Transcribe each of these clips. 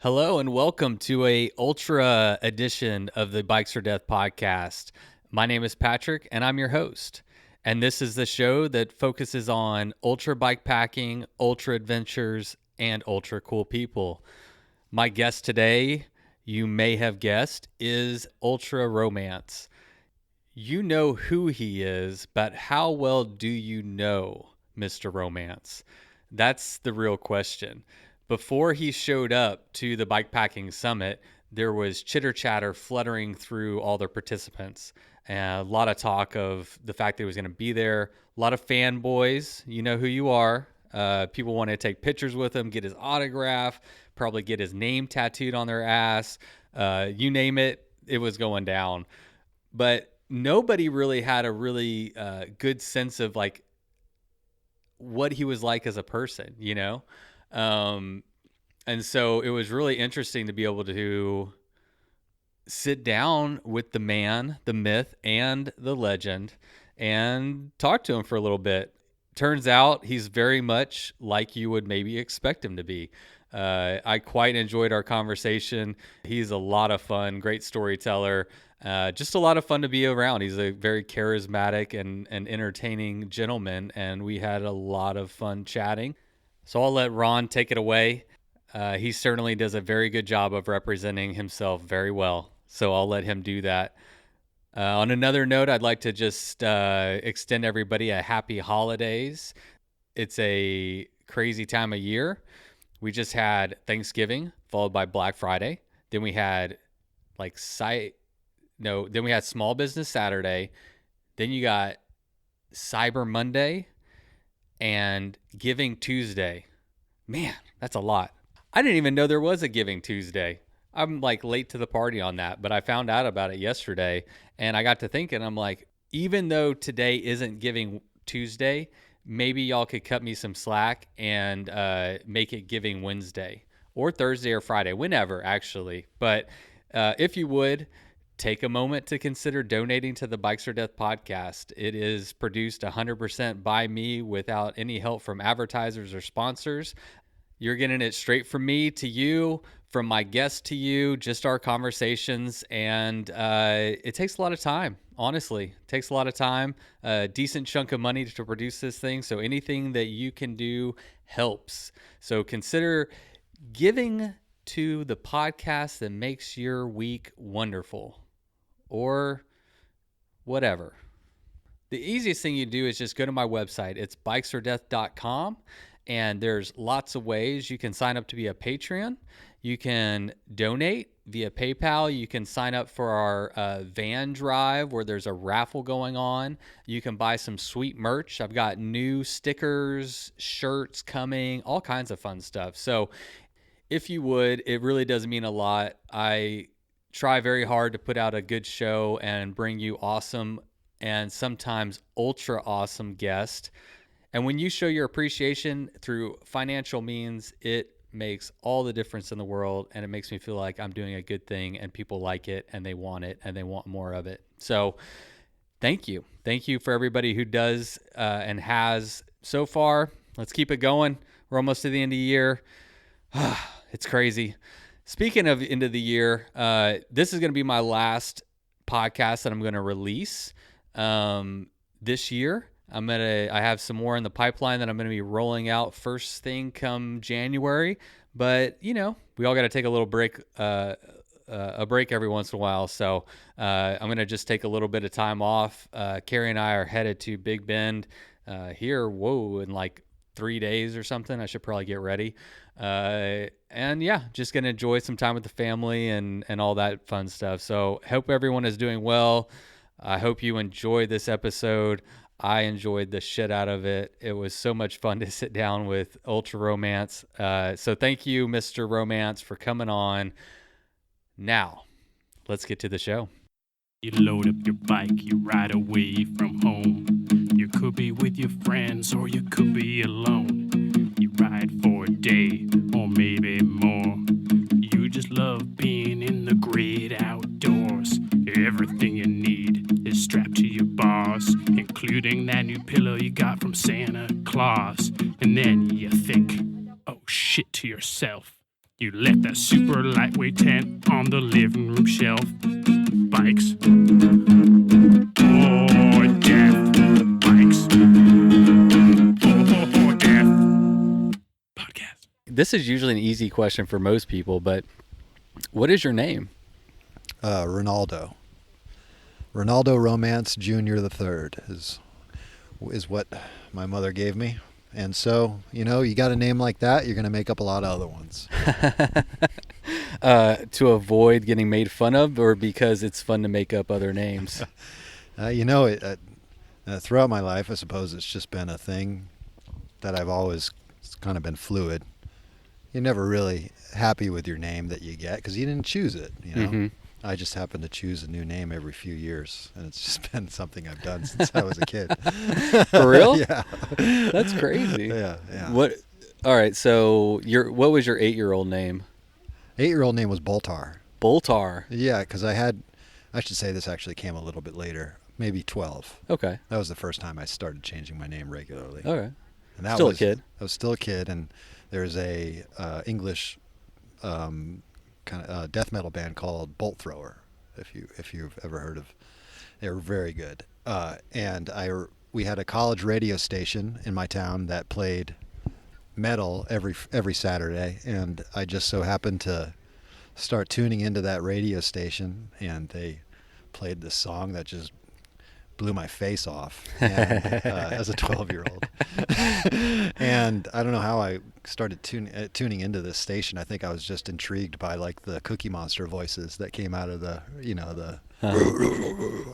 Hello and welcome to a ultra edition of the Bikes or Death podcast. My name is Patrick and I'm your host. And this is the show that focuses on ultra bike packing, ultra adventures, and ultra cool people. My guest today, you may have guessed, is Ultra Romance. You know who he is, but how well do you know Mr. Romance? That's the real question. Before he showed up to the Bikepacking Summit, there was chitter chatter fluttering through all the participants. A lot of talk of the fact that he was going to be there. A lot of fanboys. You know who you are. People want to take pictures with him, get his autograph, probably get his name tattooed on their ass. You name it, it was going down. But nobody really had a really good sense of like what he was like as a person, you know? And so it was really interesting to be able to sit down with the man, the myth, and the legend and talk to him for a little bit. Turns out he's very much like you would maybe expect him to be. I quite enjoyed our conversation. He's a lot of fun, great storyteller, just a lot of fun to be around. He's a very charismatic and entertaining gentleman, and we had a lot of fun chatting. So I'll let Ron take it away. He certainly does a very good job of representing himself very well. So I'll let him do that. On another note, I'd like to just extend everybody a happy holidays. It's a crazy time of year. We just had Thanksgiving followed by Black Friday. Then we had then we had Small Business Saturday. Then you got Cyber Monday and Giving Tuesday. Man, that's a lot. I didn't even know there was a Giving Tuesday. I'm like late to the party on that, but I found out about it yesterday and I got to thinking, I'm like, even though today isn't Giving Tuesday, maybe y'all could cut me some slack and make it Giving Wednesday or Thursday or Friday, whenever actually. But if you would, take a moment to consider donating to the Bikes or Death podcast. It is produced 100% by me without any help from advertisers or sponsors. You're getting it straight from me to you, from my guest to you, just our conversations. And it takes a lot of time, honestly. It takes a lot of time, a decent chunk of money to produce this thing. So anything that you can do helps. So consider giving to the podcast that makes your week wonderful or whatever. The easiest thing you do is just go to my website. It's bikesorddeath.com. And there's lots of ways you can sign up to be a Patreon. You can donate via PayPal. You can sign up for our van drive where there's a raffle going on. You can buy some sweet merch. I've got new stickers, shirts coming, all kinds of fun stuff. So if you would, it really does mean a lot. I try very hard to put out a good show and bring you awesome and sometimes ultra awesome guests. And when you show your appreciation through financial means, it makes all the difference in the world. And it makes me feel like I'm doing a good thing and people like it and they want more of it. So thank you. Thank you for everybody who does and has so far. Let's keep it going. We're almost to the end of the year. It's crazy. Speaking of end of the year, this is going to be my last podcast that I'm going to release this year. I have some more in the pipeline that I'm going to be rolling out first thing come January. But, you know, we all got to take a little break, a break every once in a while. So I'm going to just take a little bit of time off. Carrie and I are headed to Big Bend in like 3 days or something. I should probably get ready. And yeah, just going to enjoy some time with the family and all that fun stuff. So hope everyone is doing well. I hope you enjoyed this episode. I enjoyed the shit out of it. It was so much fun to sit down with Ultra Romance. So thank you, Mr. Romance, for coming on. Now, let's get to the show. You load up your bike, you ride away from home. You could be with your friends or you could be alone. You ride for a day or maybe more. You just love being in the great outdoors. Everything you need is strapped to your bars, including that new pillow you got from Santa Claus. And then you think, oh shit, to yourself. You left that super lightweight tent on the living room shelf. Bikes. Oh, death. Bikes. Oh, death. Podcast. This is usually an easy question for most people, but what is your name? Ronaldo. Ronaldo Romance Jr. the Third is what my mother gave me. And so, you got a name like that, you're going to make up a lot of other ones. To avoid getting made fun of, or because it's fun to make up other names? Throughout my life, I suppose it's just been a thing that I've always kind of been fluid. You're never really happy with your name that you get because you didn't choose it, Mm-hmm. I just happen to choose a new name every few years, and it's just been something I've done since I was a kid. For real? Yeah. That's crazy. Yeah. What? All right. So what was your 8-year-old name? 8-year-old name was Boltar. Boltar. Yeah, because I should say this actually came a little bit later, maybe 12. Okay. That was the first time I started changing my name regularly. Okay. And that Still was a kid. I was still a kid, and there's a English kind of death metal band called Bolt Thrower. If you've ever heard of, they were very good. And we had a college radio station in my town that played metal every Saturday, and I just so happened to start tuning into that radio station, and they played this song that just blew my face off as a 12-year-old. And I don't know how I started tuning into this station. I think I was just intrigued by like the Cookie Monster voices that came out of the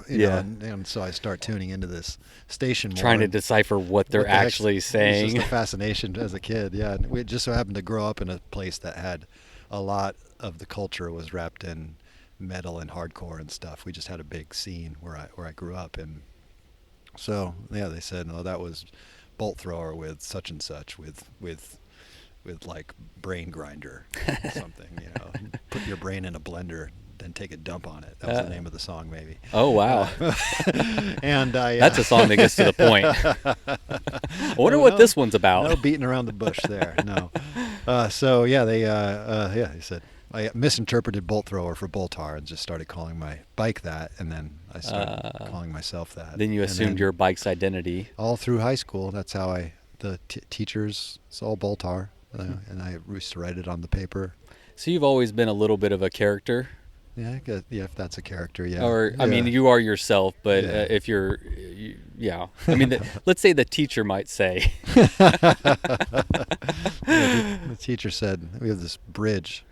and so I start tuning into this station more, Trying to decipher what they're actually saying. It's just a fascination as a kid. Yeah, and we just so happened to grow up in a place that had a lot of the culture was wrapped in metal and hardcore and stuff. We just had a big scene where I grew up, and so yeah, they said, no, that was Bolt Thrower with such and such with like brain grinder or something. Put your brain in a blender, then take a dump on it. That was the name of the song, maybe. Oh wow. And that's a song that gets to the point. I wonder what this one's about. No beating around the bush there. No. So yeah, they said I misinterpreted Bolt Thrower for Boltar and just started calling my bike that, and then I started calling myself that. Then you assumed your bike's identity. All through high school, that's how the teachers saw Boltar, and I used to write it on the paper. So you've always been a little bit of a character. Yeah, I guess, if that's a character, yeah. Or yeah. I mean, you are yourself, but Yeah. if you're, I mean, let's say the teacher might say. The teacher said we have this bridge,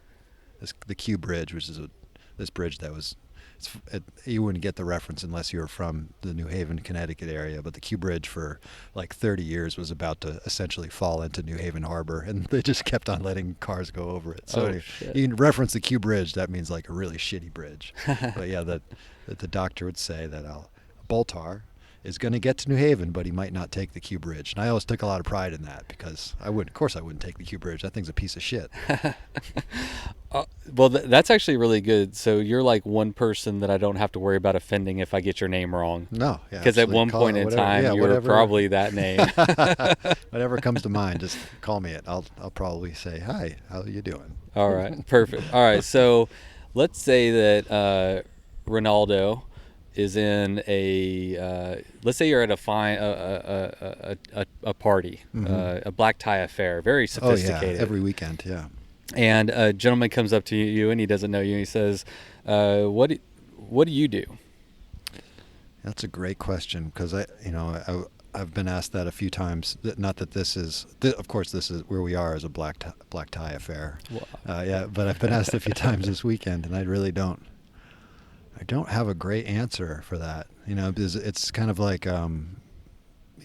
the Q Bridge, which is this bridge that was. You wouldn't get the reference unless you were from the New Haven, Connecticut area, but the Q Bridge for like 30 years was about to essentially fall into New Haven Harbor, and they just kept on letting cars go over it. So you reference the Q Bridge, that means like a really shitty bridge. But yeah, that the doctor would say that Boltar is going to get to New Haven, but he might not take the Q Bridge. And I always took a lot of pride in that because I wouldn't take the Q Bridge. That thing's a piece of shit. Well, that's actually really good. So you're like one person that I don't have to worry about offending if I get your name wrong. No, yeah, because at one point in time you were probably that name. Whatever comes to mind, just call me it. I'll probably say, hi, how are you doing? All right, perfect. All right, so let's say that Ronaldo is in let's say you're at a party, a black tie affair, very sophisticated. Oh yeah, every weekend, yeah. And a gentleman comes up to you and he doesn't know you, and he says, what do you do? That's a great question, because I've been asked that a few times. Not that of course this is where we are as a black tie affair. Yeah, but I've been asked a few times this weekend, and I really don't have a great answer for that. Because it's kind of like,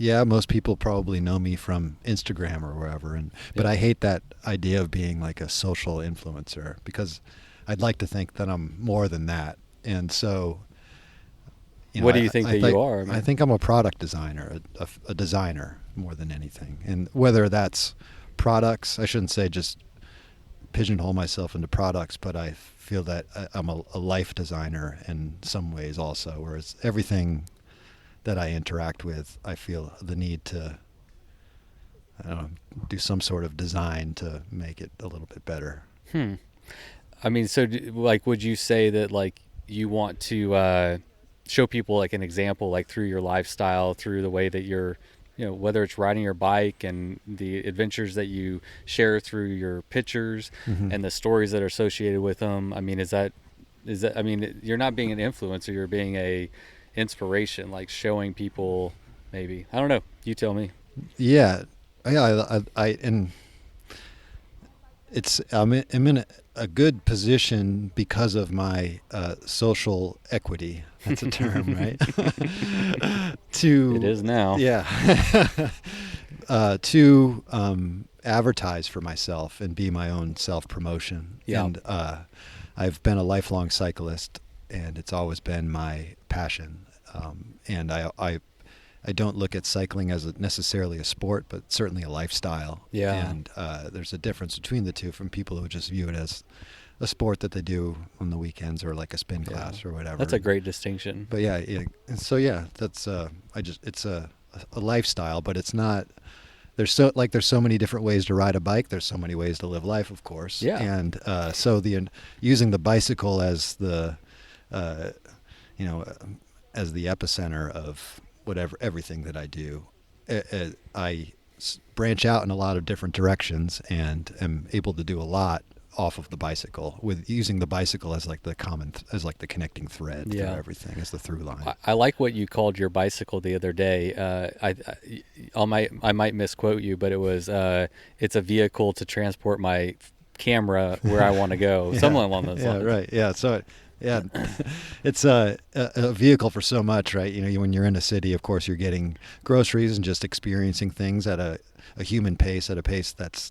most people probably know me from Instagram or wherever, but I hate that idea of being like a social influencer, because I'd like to think that I'm more than that. And so, what do you think you are? I think I'm a product designer, a designer more than anything. And whether that's products, I shouldn't say just pigeonhole myself into products, but I feel that I'm a life designer in some ways also, whereas everything that I interact with, I feel the need to do some sort of design to make it a little bit better. I mean, so like, would you say that like you want to show people like an example, like through your lifestyle, through the way that you're, whether it's riding your bike and the adventures that you share through your pictures and the stories that are associated with them? I mean, is that, I mean, you're not being an influencer, you're being a inspiration, like showing people maybe. I don't know. You tell me. Yeah. And I'm in a good position because of my social equity. That's a term, right? It is now. Yeah. To advertise for myself and be my own self-promotion. Yeah. And I've been a lifelong cyclist, and it's always been my passion. And I don't look at cycling as necessarily a sport, but certainly a lifestyle. Yeah. And there's a difference between the two from people who just view it as a sport that they do on the weekends or like a spin class or whatever. That's a great distinction. But yeah, so that's it's a lifestyle, but it's not. There's so many different ways to ride a bike. There's so many ways to live life, of course. Yeah. And so using the bicycle as the as the epicenter of everything that I do, I branch out in a lot of different directions and am able to do a lot off of the bicycle, with using the bicycle as like the connecting thread through everything, as the through line. I like what you called your bicycle the other day. I might misquote you, but it was it's a vehicle to transport my camera where I want to go. Something along those lines. Yeah, right. Yeah. So yeah, it's a vehicle for so much, right? When you're in a city, of course, you're getting groceries and just experiencing things at a human pace, at a pace that's,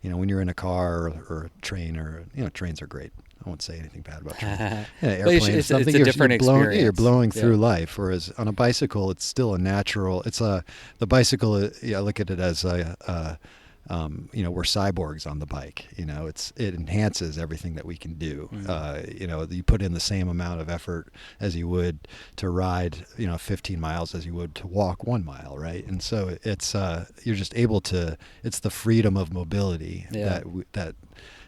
when you're in a car or a train, or trains are great. I won't say anything bad about trains. Airplanes, it's something a different experience. You're blowing through life. Whereas on a bicycle, it's still a natural. The bicycle. I look at it as we're cyborgs on the bike. It enhances everything that we can do. You put in the same amount of effort as you would to ride, 15 miles as you would to walk 1 mile, right? And so it's you're just able to. It's the freedom of mobility that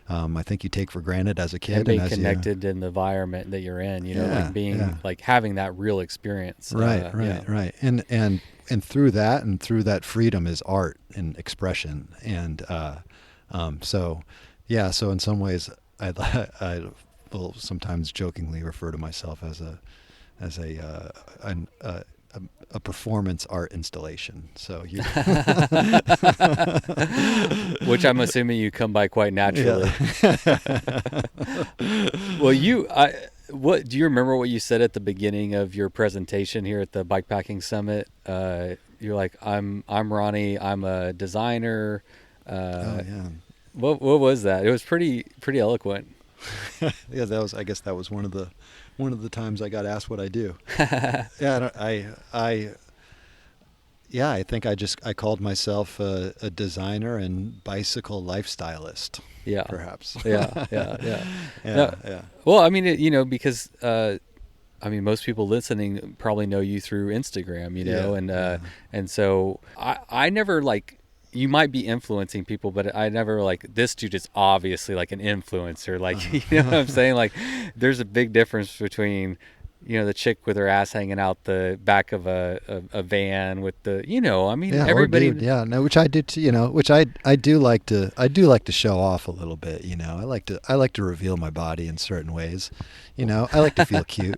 I think you take for granted as a kid, and being connected in the environment that you're in. Like being like having that real experience. Right. And through that freedom is art and expression. And so in some ways, I will sometimes jokingly refer to myself as a performance art installation. So which I'm assuming you come by quite naturally. Yeah. Well, what do you remember what you said at the beginning of your presentation here at the Bikepacking Summit? You're like, I'm Ronnie. I'm a designer. What was that? It was pretty eloquent. Yeah, I guess that was one of the times I got asked what I do. I think I called myself a designer and bicycle lifestylist. Yeah, perhaps. Yeah. Well, I mean, because most people listening probably know you through Instagram, and so I never like. You might be influencing people, but I never like, this dude is obviously like an influencer. Like, you know what I'm saying? Like, there's a big difference between, the chick with her ass hanging out the back of a van with the, everybody. Which I do too, which I do like to show off a little bit. I like to reveal my body in certain ways. I like to feel cute.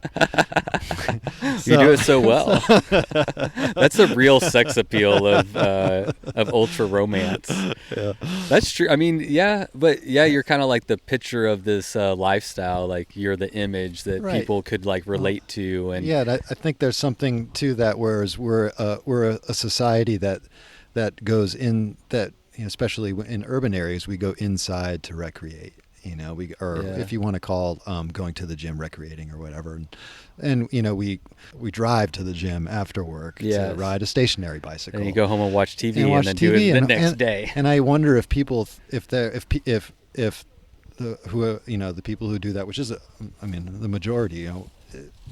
You do it so well. That's the real sex appeal of ultra romance. Yeah. That's true. I mean, you're kind of like the picture of this lifestyle. Like, you're the image that people could like relate to. And I think there's something to that. Whereas we're a society that goes in that, especially in urban areas, we go inside to recreate. If you want to call going to the gym recreating or whatever, and we drive to the gym after work to ride a stationary bicycle. And you go home and watch TV and then do it the next day. And I wonder if people, if the people who do that, which is the majority,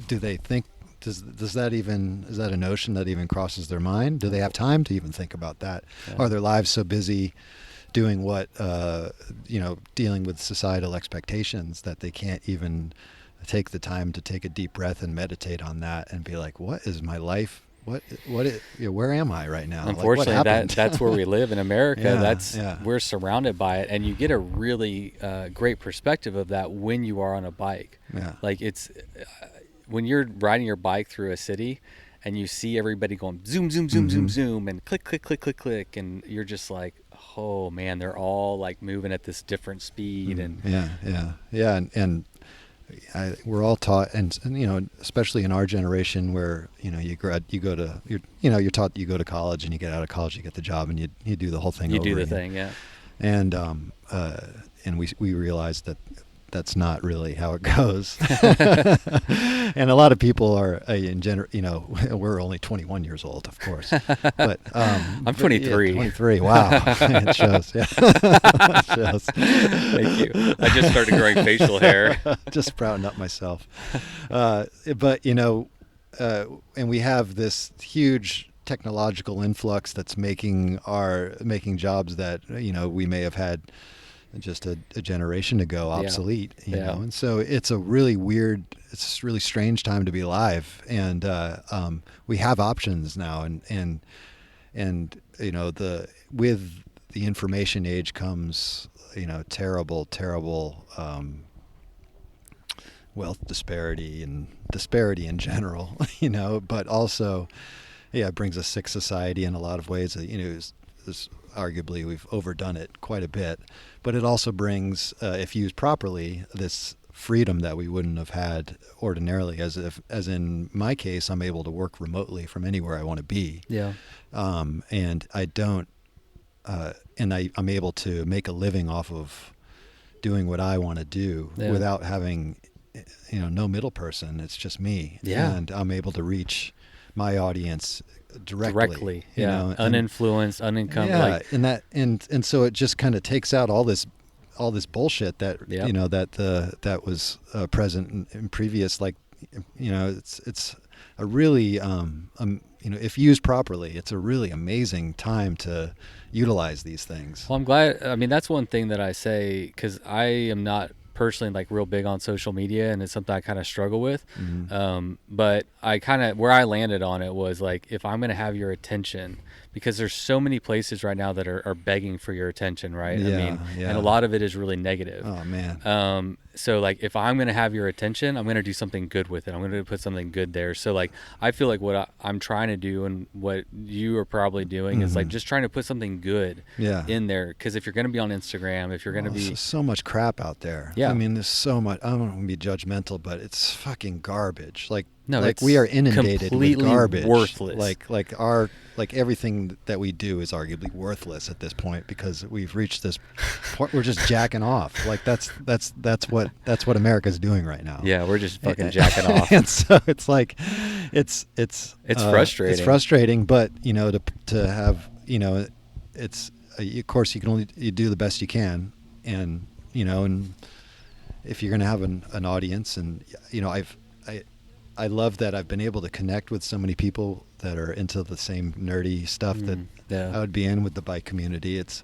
do they think? Is that a notion that even crosses their mind? Do they have time to even think about that? Yeah. Are their lives so busy doing what dealing with societal expectations, that they can't even take the time to take a deep breath and meditate on that and be like, what is my life? Where am I right now? Unfortunately, like, what happened? that's where we live in America. Yeah, We're surrounded by it, and you get a really great perspective of that when you are on a bike. Yeah. Like it's when you're riding your bike through a city and you see everybody going zoom, zoom, zoom, zoom, zoom, and click, click, click, click, click, and you're just like, oh man, they're all like moving at this different speed. And and we're all taught, and especially in our generation, where you're taught, you go to college, and you get out of college, you get the job, and you do the whole thing. You over do the again. thing, yeah. And we realized that that's not really how it goes. And a lot of people are we're only 21 years old, of course, but I'm 23. Yeah, 23. Wow. It shows. Yeah. It shows. Thank you. I just started growing facial hair. Just sprouting up myself. But and we have this huge technological influx that's making jobs that we may have had just a generation ago obsolete. You know, and so it's a really weird, it's a really strange time to be alive, and we have options now, and with the information age comes terrible wealth disparity and disparity in general, but also it brings a sick society in a lot of ways. Arguably we've overdone it quite a bit, but it also brings, if used properly, this freedom that we wouldn't have had ordinarily. As in my case, I'm able to work remotely from anywhere I want to be. Yeah. And I don't, I'm able to make a living off of doing what I want to do without having, no middle person. It's just me. Yeah. And I'm able to reach my audience directly, uninfluenced, unencumbered. Yeah, and so it just kind of takes out all this bullshit that that was present in previous, it's a really if used properly, it's a really amazing time to utilize these things. Well, I'm glad. I mean, that's one thing that I say, because I am not personally like real big on social media, and it's something I kind of struggle with. Mm-hmm. But I kind of, where I landed on it was like, if I'm going to have your attention, because there's so many places right now that are begging for your attention, right? Yeah, and a lot of it is really negative. Oh man. So like, if I'm going to have your attention, I'm going to do something good with it. I'm going to put something good there. So like, I feel like what I'm trying to do, and what you are probably doing, is like just trying to put something good in there. Because if you're going to be on Instagram, if you're going to be so much crap out there. Yeah. I mean, there's so much. I don't want to be judgmental, but it's fucking garbage. It's we are inundated with garbage. Worthless. Like everything that we do is arguably worthless at this point, because we've reached this point. We're just jacking off. Like that's what America's doing right now. Yeah, we're just fucking jacking off. And so it's like, it's frustrating. It's frustrating, but to have it's of course you do the best you can, and and if you're going to have an audience, and I love that I've been able to connect with so many people that are into the same nerdy stuff that I would be in with the bike community. It's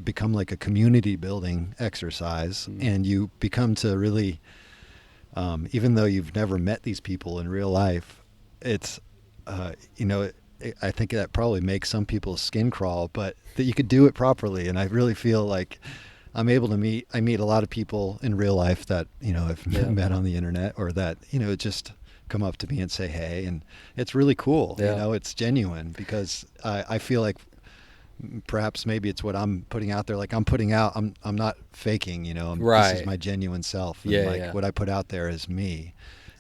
become like a community building exercise, and you become to really, even though you've never met these people in real life, it's I think that probably makes some people's skin crawl, but that you could do it properly. And I really feel like I'm able to meet a lot of people in real life that, I've met on the internet, or that, just come up to me and say, hey, and it's really cool. Yeah. It's genuine, because I feel like perhaps maybe it's what I'm putting out there. Like I'm not faking, Right. This is my genuine self. And what I put out there is me.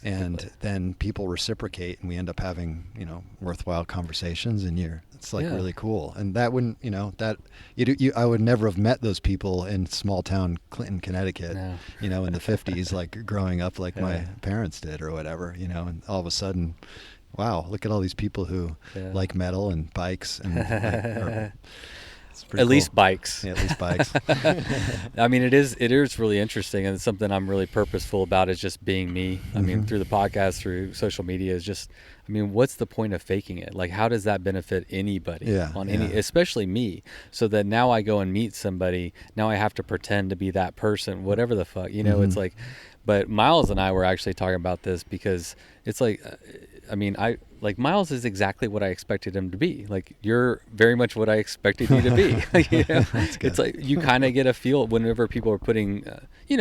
And then people reciprocate, and we end up having, worthwhile conversations, and it's really cool. And that wouldn't, I would never have met those people in small town Clinton, Connecticut, in the 50s, like growing up like my parents did or whatever, and all of a sudden, wow, look at all these people who like metal and bikes and It's pretty At cool. least bikes. Yeah, at least bikes. I mean, it is really interesting, and it's something I'm really purposeful about is just being me. I mean, through the podcast, through social media, is just, I mean, what's the point of faking it? Like, how does that benefit anybody? Yeah, Especially me? So that now I go and meet somebody, now I have to pretend to be that person, whatever the fuck, it's like, but Miles and I were actually talking about this because it's like, I mean, Miles is exactly what I expected him to be. Like, you're very much what I expected you to be. It's like you kind of get a feel whenever people are putting,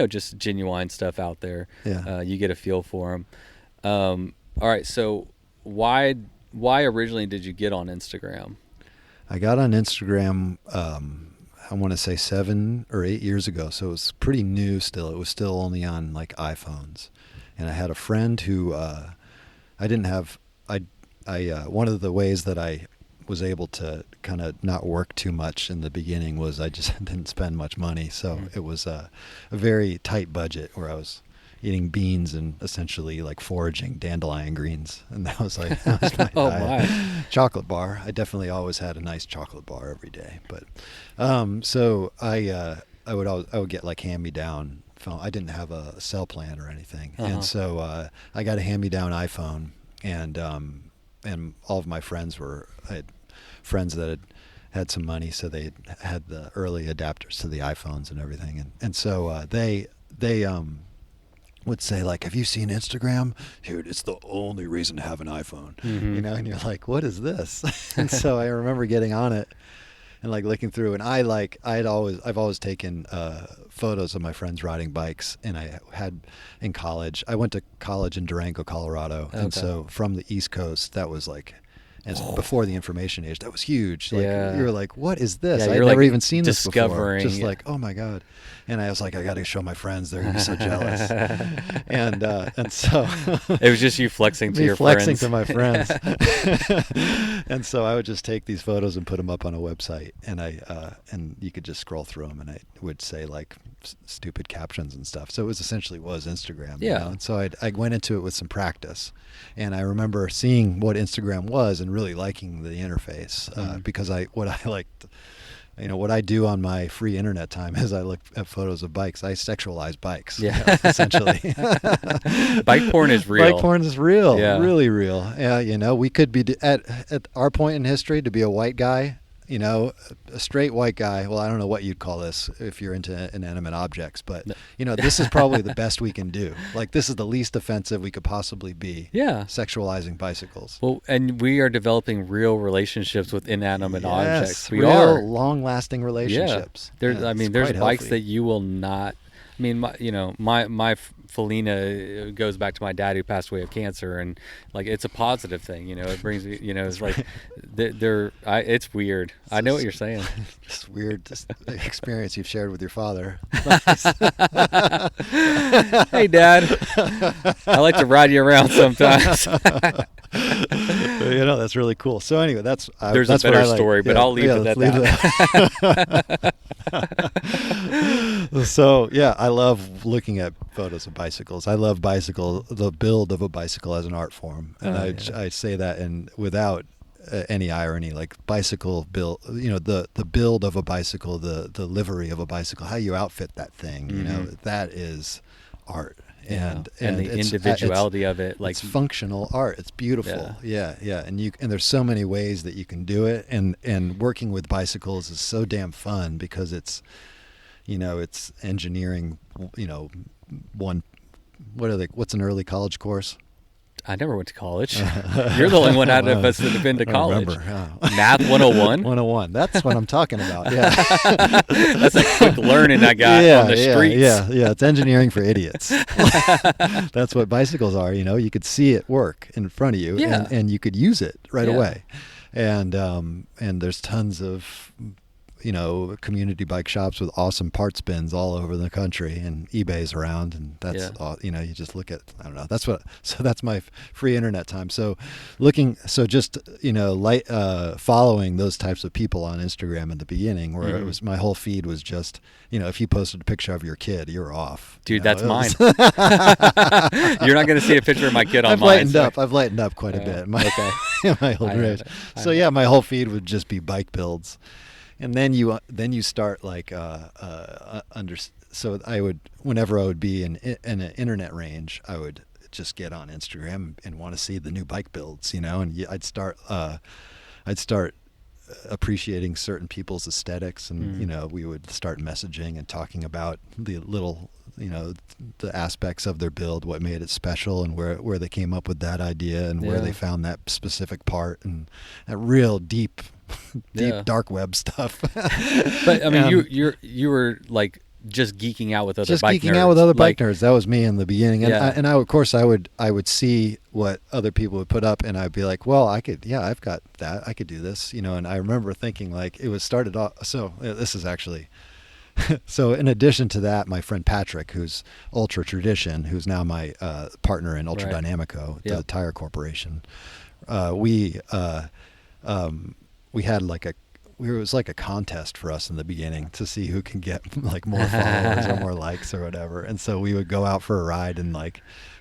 just genuine stuff out there. Yeah. You get a feel for them. All right. So why originally did you get on Instagram? I got on Instagram, I want to say 7 or 8 years ago. So it was pretty new still. It was still only on like iPhones. And I had a friend who, one of the ways that I was able to kind of not work too much in the beginning was I just didn't spend much money. So it was a very tight budget where I was eating beans and essentially like foraging dandelion greens. And that was my diet. My. Chocolate bar. I definitely always had a nice chocolate bar every day. But so I would get like hand-me-down phone. I didn't have a cell plan or anything. And so I got a hand-me-down iPhone, and all of my friends I had friends that had some money, so they had the early adapters to the iPhones and everything. And so they would say, like, have you seen Instagram? Dude, it's the only reason to have an iPhone. And you're like, what is this? And so I remember getting on it and like looking through, and I've always taken photos of my friends riding bikes. And I had in college, I went to college in Durango, Colorado. Okay. And so from the East Coast, that was like, and before the information age, that was huge. Like, you were like, what is this? I'd never even seen this before. Just like, oh my God. And I was like, I got to show my friends. They're going to be so jealous. And so it was just you flexing to your flexing friends. to my friends. And so I would just take these photos and put them up on a website, and and you could just scroll through them, and I would say like stupid captions and stuff. So it was essentially Instagram. Yeah. And so I went into it with some practice, and I remember seeing what Instagram was and really liking the interface because what I liked. What I do on my free internet time is I look at photos of bikes. I sexualize bikes. Yeah. Essentially. Bike porn is real. Bike porn is real. Yeah. Really real. Yeah. We could be at our point in history to be a white guy, a straight white guy. Well, I don't know what you'd call this if you're into inanimate objects, but this is probably the best we can do. Like, this is the least offensive we could possibly be. Yeah. Sexualizing bicycles. Well, and we are developing real relationships with inanimate objects. We real are long-lasting relationships. Yeah. There's bikes healthy. that you will not. I mean, my Felina goes back to my dad who passed away of cancer, and like it's a positive thing. It brings me. It's like it's weird. I know what you're saying. This weird experience you've shared with your father. Hey, Dad. I like to ride you around sometimes. That's really cool. So anyway, that's a better what I like. story, but I'll leave it at that. So yeah, I love looking at photos of bicycles. I love the build of a bicycle as an art form, and I say that without any irony. Like, bicycle build, the build of a bicycle, the livery of a bicycle, how you outfit that thing, that is art. And the individuality of it, like, it's functional art. It's beautiful. Yeah. And there's so many ways that you can do it. And working with bicycles is so damn fun because it's engineering. What's an early college course? I never went to college. You're the only one out of us that have been to college. Math 101? 101. That's what I'm talking about. Yeah. That's a quick learning I got on the streets. Yeah. It's engineering for idiots. That's what bicycles are. You could see it work in front of you, and you could use it right away. And there's tons of community bike shops with awesome parts bins all over the country, and eBay's around, and that's all, you just look at, I don't know, that's my free internet time. So just following those types of people on Instagram at the beginning, where it was, my whole feed was just, if you posted a picture of your kid, you're off. Dude, that's mine. You're not going to see a picture of my kid on mine. I've lightened up quite a bit. My old age. So yeah, my whole feed would just be bike builds. And then you start like so I would, whenever I would be in an internet range, I would just get on Instagram and want to see the new bike builds, and I'd start appreciating certain people's aesthetics, and we would start messaging and talking about the little, the aspects of their build, what made it special, and where they came up with that idea, and where they found that specific part, and that real deep dark web stuff. But I mean, you were like just geeking out with other just bike geeking nerds. out with other bike Like, nerds. That was me in the beginning, and Yeah. of course I would see what other people would put up, and I'd be like, well, I've got that, I could do this, and I remember thinking, like, it was started off. So this is actually. So in addition to that, my friend Patrick, who's Ultra Tradition, who's now my partner in Ultra Right. Dynamico, the Yep. tire corporation, we had like it was like a contest for us in the beginning to see who can get like more followers or more likes or whatever. And so we would go out for a ride and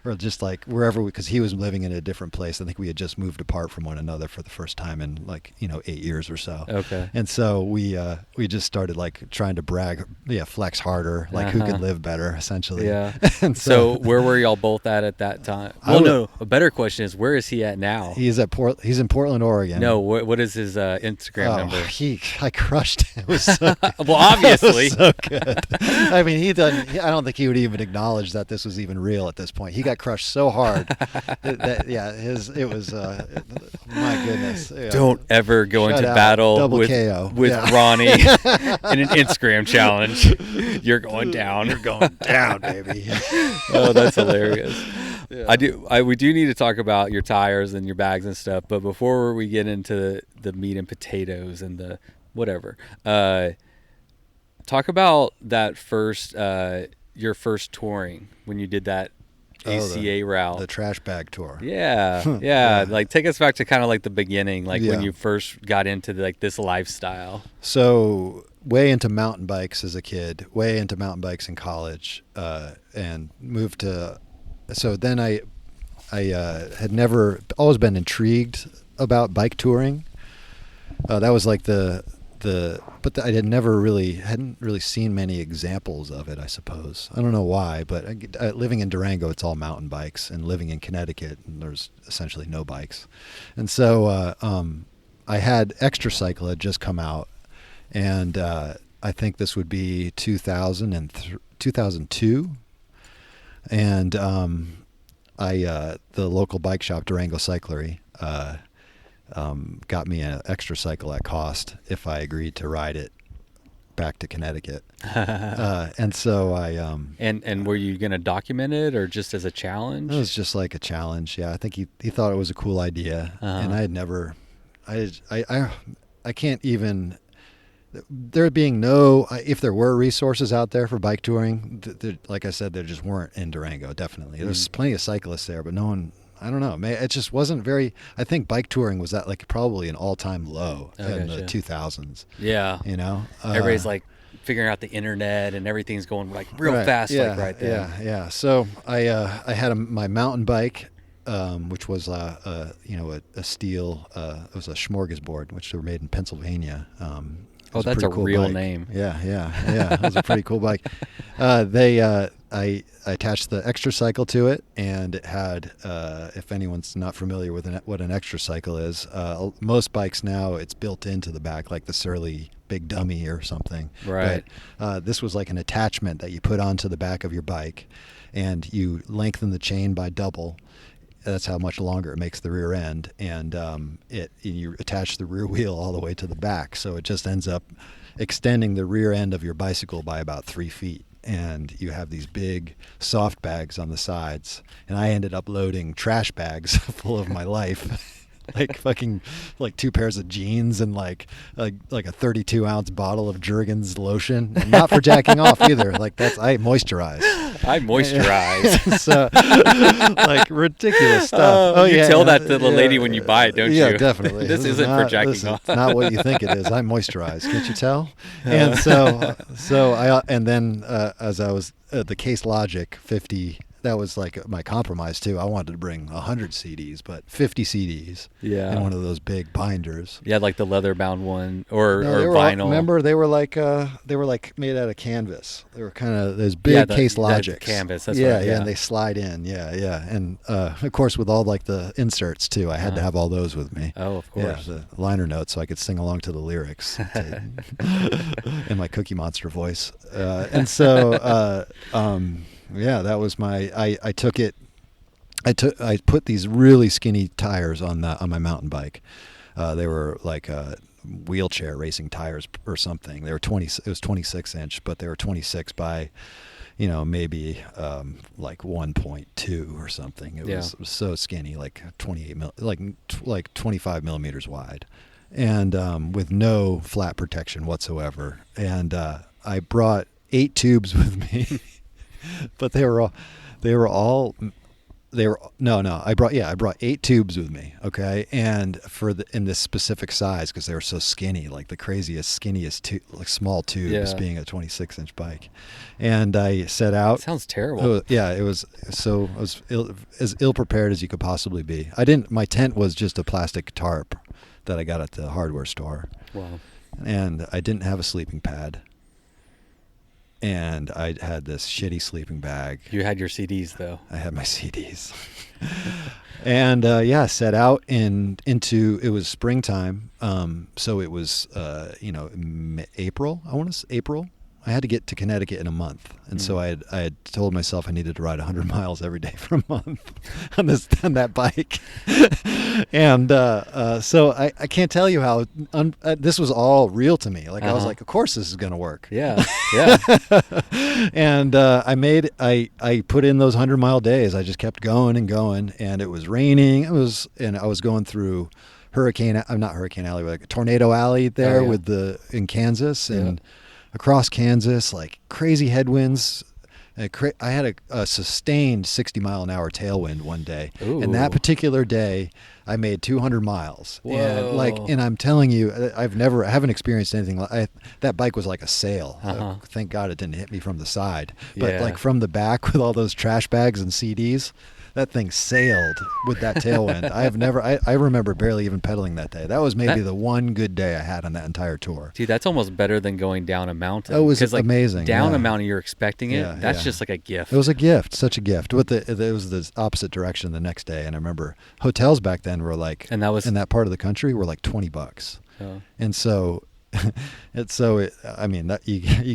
or just like wherever, because he was living in a different place. I think we had just moved apart from one another for the first time in 8 years or so. Okay. And so we just started like trying to brag, flex harder, like who could live better, essentially. Yeah. And So where were y'all both at that time? I Well, would- no. A better question is, where is he at now? he's in Portland, Oregon. No. What is his Instagram number? I crushed him. It was so Well, obviously. It was so good. I mean, I don't think he would even acknowledge that this was even real at this point. He got crushed so hard it was my goodness. Yeah. Don't ever go Shut into out. battle Double with KO. Ronnie in an Instagram challenge. You're going down. You're going down, baby. Oh, that's hilarious. We do need to talk about your tires and your bags and stuff, but before we get into the meat and potatoes and the whatever, talk about that your first touring when you did that ACA route. The trash bag tour. Yeah. Yeah. Like, take us back to kind of like the beginning, like when Yeah. you first got into this lifestyle. So way into mountain bikes as a kid, way into mountain bikes in college, and moved to. So then I had never always been intrigued about bike touring. That was like but I hadn't really seen many examples of it, I suppose. I don't know why, but living in Durango, it's all mountain bikes, and living in Connecticut, and there's essentially no bikes. And so I had Extra Cycle had just come out, and I think this would be 2002, and the local bike shop, Durango Cyclery, got me an Extra Cycle at cost if I agreed to ride it back to Connecticut. And so I And were you going to document it or just as a challenge? it was just like a challenge. Yeah, I think he thought it was a cool idea, and I had never, I can't even. There being if there were resources out there for bike touring, like I said, there just weren't in Durango. Definitely, there's plenty of cyclists there, but no one. I don't know. It just wasn't very. I think bike touring was at like probably an all-time low in the 2000s. Yeah. Everybody's like figuring out the internet and everything's going like real fast, like right there. Yeah. So I had my mountain bike, which was a steel. It was a Smorgasbord, which were made in Pennsylvania. It was that's pretty a cool real bike. name. Yeah. It was a pretty cool bike. I attached the Extra Cycle to it, and it had, if anyone's not familiar with what an Extra Cycle is, most bikes now it's built into the back, like the Surly Big Dummy or something. Right. But this was like an attachment that you put onto the back of your bike, and you lengthen the chain by double. That's how much longer it makes the rear end, and you attach the rear wheel all the way to the back, so it just ends up extending the rear end of your bicycle by about 3 feet. And you have these big soft bags on the sides, and I ended up loading trash bags full of my life. like 2 pairs of jeans and like a 32-ounce bottle of Jergens lotion. And not for jacking off either. Like I moisturize. I moisturize. So like ridiculous stuff. Oh, you tell that to the lady when you buy it, don't yeah, you? Definitely. This isn't for jacking off. Not what you think it is. I moisturize. Can't you tell? And so I then as I was the Case Logic 50 that was like my compromise too. I wanted to bring 100 CDs, but 50 CDs Yeah. in one of those big binders. Yeah, like the leather bound one or No, they were vinyl. remember they were like made out of canvas. They were kind of those big Yeah, Case the Logics. canvas. That's yeah, right. yeah, and they slide in. Yeah, and of course with all like the inserts too. I had to have all those with me. Oh, of Yeah, course. the liner notes, so I could sing along to the lyrics in my Cookie Monster voice. And so, yeah, that was my. I took it. I put these really skinny tires on my mountain bike. They were like wheelchair racing tires or something. They were 20. It was 26 inch, but they were 26 by, maybe like 1.2 or something. It was so skinny, like 28 like 25 millimeters wide, and with no flat protection whatsoever. And I brought 8 tubes with me, but they were I brought 8 tubes with me, okay, and in this specific size because they were so skinny, like the craziest skinniest like small tubes, being a 26-inch bike. And I set out. Sounds terrible. It was so I was as ill prepared as you could possibly be. My tent was just a plastic tarp that I got at the hardware store. Wow. And I didn't have a sleeping pad. And I had this shitty sleeping bag. You had your CDs though. I had my CDs. And set out into it was springtime. So it was April. I want to April. I had to get to Connecticut in a month, and so I had told myself I needed to ride 100 miles every day for a month on that bike. And so I can't tell you how this was all real to me. Like I was like, of course this is going to work. Yeah. And I put in those 100-mile days. I just kept going and going, and it was raining. And I was going through not Hurricane Alley, but like Tornado Alley there in Kansas, and across Kansas, like crazy headwinds. I had a sustained 60-mile-an-hour tailwind one day. Ooh. And that particular day, I made 200 miles. Whoa. And I'm telling you, I haven't experienced anything like that. Bike was like a sail. Thank God it didn't hit me from the side. But like from the back with all those trash bags and CDs, that thing sailed with that tailwind. I remember barely even pedaling that day. That was maybe the one good day I had on that entire tour. Dude, that's almost better than going down a mountain. It was 'Cause, like, amazing. Down a mountain, you're expecting it. Yeah, That's just like a gift. It was a gift, such a gift. It was the opposite direction the next day, and I remember hotels back then were like, And that was in that part of the country were like $20, and so. You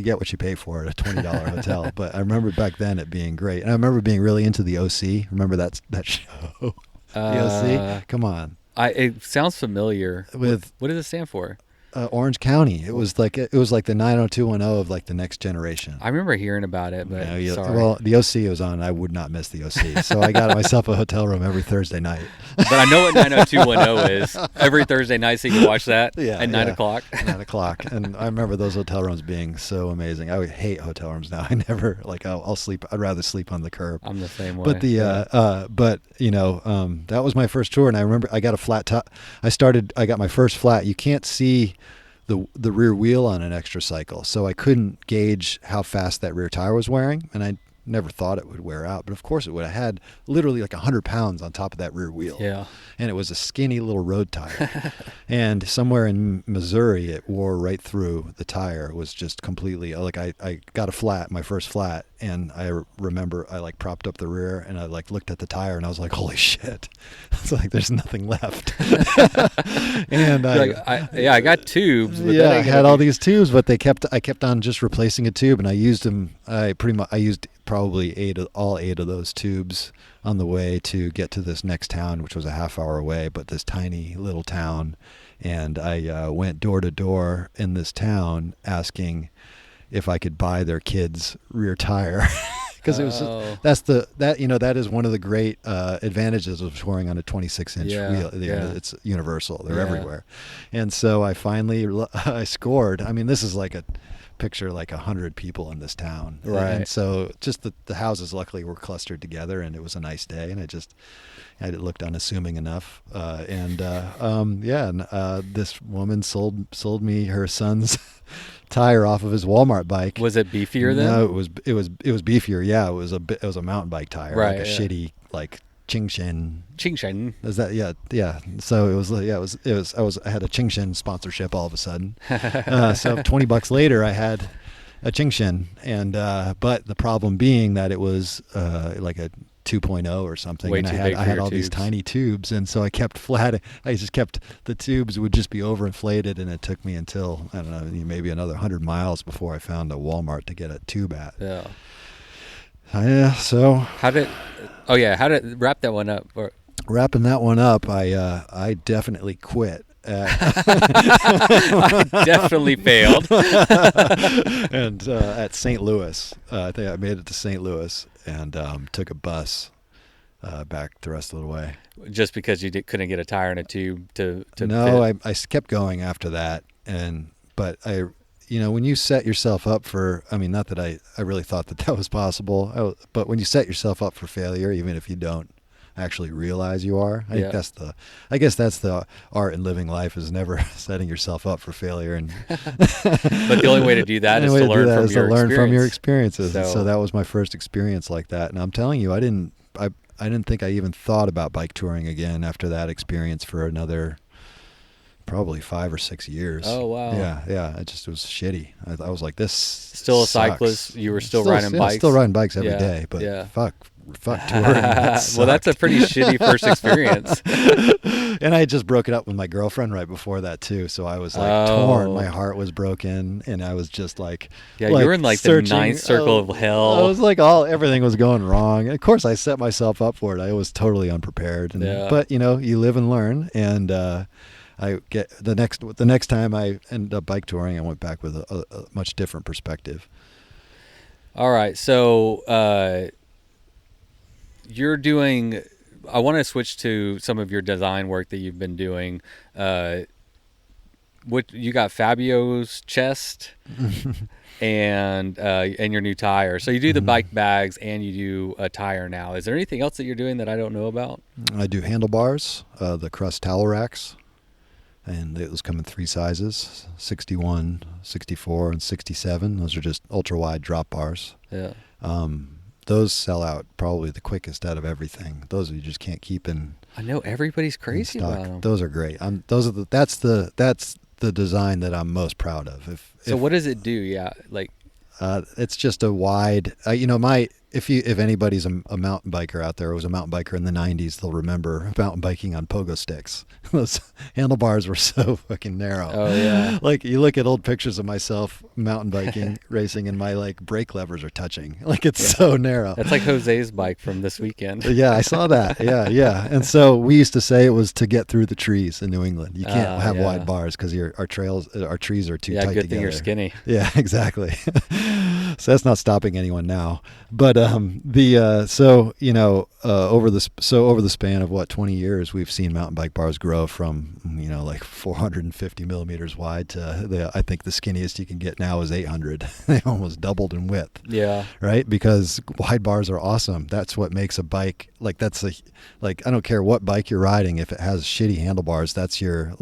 get what you pay for at a $20 hotel. But I remember back then it being great, and I remember being really into the OC. Remember that show, the OC? Come on, it sounds familiar. What does it stand for? Orange County. It was like the 90210 of like the Next Generation. I remember hearing about it, but sorry. Well, the OC was on. I would not miss the OC, so I got myself a hotel room every Thursday night. But I know what 90210 is. Every Thursday night, so you can watch that at 9 o'clock. 9 o'clock, and I remember those hotel rooms being so amazing. I would hate hotel rooms now. I never I'll sleep. I'd rather sleep on the curb. I'm the same way. But that was my first tour, and I remember I got a flat top. I got my first flat. You can't see the rear wheel on an extra cycle, so I couldn't gauge how fast that rear tire was wearing, and I never thought it would wear out, but of course it would. I had literally like 100 pounds on top of that rear wheel, and it was a skinny little road tire. And somewhere in Missouri it wore right through the tire. It was just completely like I got my first flat, and I remember I like propped up the rear, and I like looked at the tire, and I was like, holy shit. It's like there's nothing left. And I got tubes, but I had all these tubes, but I kept on just replacing a tube, and I used them. I used probably all eight of those tubes on the way to get to this next town, which was a half hour away, but this tiny little town. And I went door to door in this town asking if I could buy their kid's rear tire. Because it was that is one of the great advantages of touring on a 26-inch wheel. It's universal; they're everywhere. And so I finally I scored. I mean, this is like a picture like 100 people in this town. Right. And so just the houses luckily were clustered together, and it was a nice day, and it looked unassuming enough. This woman sold me her son's tire off of his Walmart bike. Was it beefier then? No, it was beefier. Yeah, it was a mountain bike tire, right, like a shitty like Qingshen. Qingshen. Is that yeah? So I had a Qingshen sponsorship all of a sudden. So $20 later, I had a Qingshen, and but the problem being that it was like a 2.0 or something, Way and too I big for had your all these tubes. tiny tubes, and so I kept the tubes would just be overinflated, and it took me until, I don't know, maybe another 100 miles before I found a Walmart to get a tube at. Yeah. So How did wrap that one up? Or, wrapping that one up, I definitely quit. I definitely failed. And at St. Louis, I think I made it to St. Louis, and took a bus back the rest of the way. Just because you couldn't get a tire and a tube to No, fit. I kept going after that, but when you set yourself up for, I mean, not that I really thought that was possible, but when you set yourself up for failure, even if you don't actually realize you are, I guess that's the art in living life, is never setting yourself up for failure. And But the only way to do that is to learn from your experiences. So that was my first experience like that, and I'm telling you, I didn't think I even thought about bike touring again after that experience for another probably 5 or 6 years. Oh, wow. Yeah. It was shitty. I was like, this Still a sucks. cyclist. You were still riding bikes. Still riding bikes every Yeah, day, but yeah. fuck touring. That Well, that's a sucked. pretty shitty first experience. And I had just broken up with my girlfriend right before that too, so I was like Oh. torn. My heart was broken, and I was just like, Yeah, you were in like searching. the ninth circle of hell. I was like, everything was going wrong. And of course, I set myself up for it. I was totally unprepared. Yeah. But you live and learn. And I get the next time I ended up bike touring, I went back with a much different perspective. All right, so you're doing. I want to switch to some of your design work that you've been doing. What you got? Fabio's chest and your new tire. So you do the bike bags and you do a tire now. Is there anything else that you're doing that I don't know about? I do handlebars, the Crust towel racks, and those come in 3 sizes: 61, 64, and 67. Those are just ultra wide drop bars. Yeah. Those sell out probably the quickest out of everything. Those you just can't keep in I know everybody's crazy stock. about them. Those are great. That's the design that I'm most proud of. So what does it do? Yeah, like it's just a wide. If anybody's a mountain biker out there, or was a mountain biker in the 90s, they'll remember mountain biking on pogo sticks. Those handlebars were so fucking narrow. Oh, yeah. Like you look at old pictures of myself mountain biking, racing, and my like brake levers are touching. Like it's so narrow. that's like Jose's bike from this weekend. Yeah, I saw that. Yeah. And so we used to say it was to get through the trees in New England. You can't have yeah. wide bars because our trees are too Yeah, tight good together. thing you're skinny. Yeah, exactly. So that's not stopping anyone now. But over the span of 20 years, we've seen mountain bike bars grow from like 450 millimeters wide to I think the skinniest you can get now is 800. They almost doubled in width. Yeah. Right, because wide bars are awesome. That's what makes a bike like I don't care what bike you're riding. If it has shitty handlebars, that's your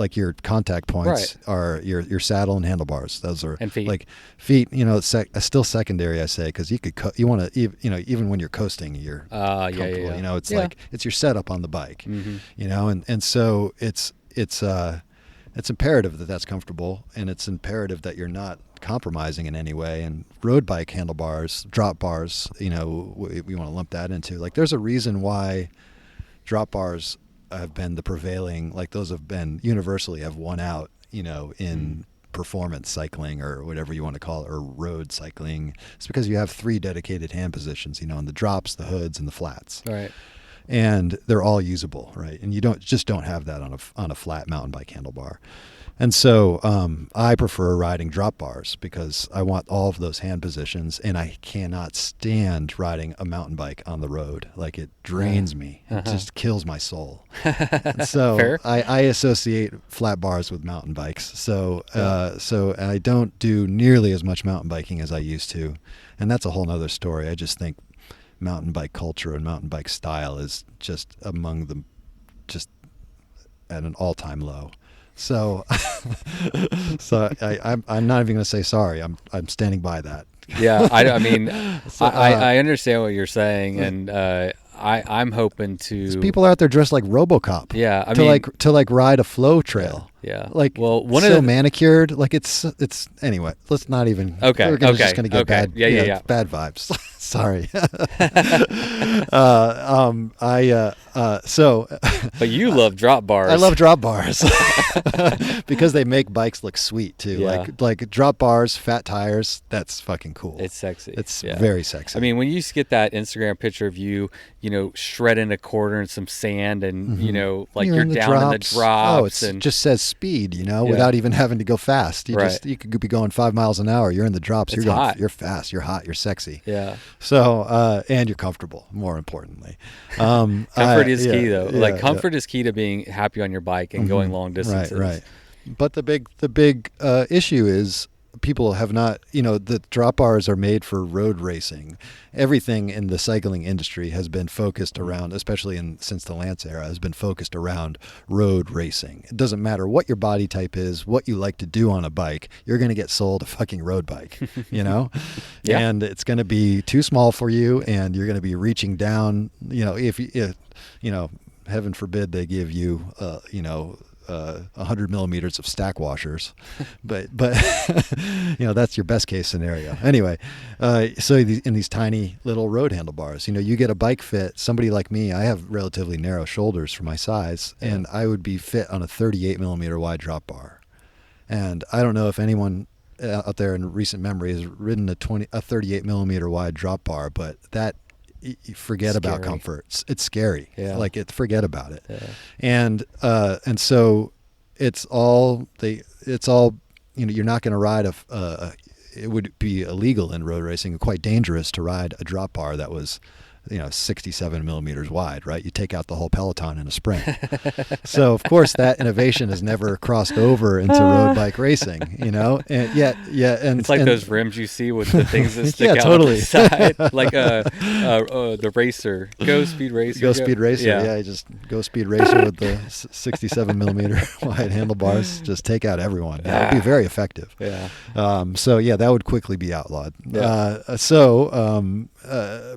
contact points are your saddle and handlebars. Those are And feet. Like feet. It's still secondary, I say, because you want to even when you're coasting, you're comfortable. Yeah. It's like it's your setup on the bike. Mm-hmm. And so it's imperative that that's comfortable, and it's imperative that you're not compromising in any way. And road bike handlebars, drop bars, we want to lump that into. Like, there's a reason why drop bars have been the prevailing, like those have been universally have won out, in performance cycling or whatever you want to call it, or road cycling. It's because you have 3 dedicated hand positions, in the drops, the hoods, and the flats. Right. And they're all usable, right? And you don't have that on a flat mountain bike handlebar. And so I prefer riding drop bars because I want all of those hand positions, and I cannot stand riding a mountain bike on the road. Like, it drains me. It just kills my soul. So Fair. I associate flat bars with mountain bikes. So and I don't do nearly as much mountain biking as I used to. And that's a whole nother story. I just think mountain bike culture and mountain bike style is just among the just at an all-time low. So, I'm not even going to say sorry. I'm standing by that. Yeah, I mean, So, I understand what you're saying, and I'm hoping to. People are out there dressed like RoboCop. Yeah, I to mean, like ride a flow trail. yeah. Like, well, one so of the, manicured. Like, it's anyway. Let's not even. Okay, We're just gonna get okay. bad. Yeah. Bad vibes. Sorry. But you love drop bars. I love drop bars because they make bikes look sweet too. Yeah. Like drop bars, fat tires. That's fucking cool. It's sexy. It's Yeah. very sexy. I mean, when you get that Instagram picture of you, shredding a quarter in some sand, and like you're in the down in the drops, Oh, it and just says speed, Yeah. without even having to go fast. Right. You could be going 5 miles an hour. You're in the drops. It's You're hot. You're fast. You're hot. You're sexy. yeah. So and you're comfortable. More importantly, Comfort is key, though. yeah, Like, comfort is key to being happy on your bike and going long distances. Right. But the big issue is people have not. The drop bars are made for road racing. Everything in the cycling industry has been focused around, especially since the Lance era, has been focused around road racing. It doesn't matter what your body type is, what you like to do on a bike, you're going to get sold a fucking road bike, Yeah. And it's going to be too small for you, and you're going to be reaching down, if heaven forbid they give you, 100 millimeters of stack washers, but that's your best case scenario. Anyway, so in these tiny little road handlebars, you get a bike fit. Somebody like me, I have relatively narrow shoulders for my size, and I would be fit on a 38 millimeter wide drop bar. And I don't know if anyone out there in recent memory has ridden a 38 millimeter wide drop bar, but that. Forget about comfort. It's scary. Yeah. Forget about it. Yeah. And so it's all you're not going to ride it would be illegal in road racing and quite dangerous to ride a drop bar that was 67 millimeters wide, right? You take out the whole peloton in a sprint. So of course that innovation has never crossed over into road bike racing, and and It's like those rims you see with the things that stick Yeah, out totally. on the side, like the racer, Go Speed Racer. Go Speed Racer, Yeah. you just Go Speed Racer with the 67 millimeter wide handlebars. Just take out everyone. That would be very effective. Yeah. So that would quickly be outlawed. Yeah.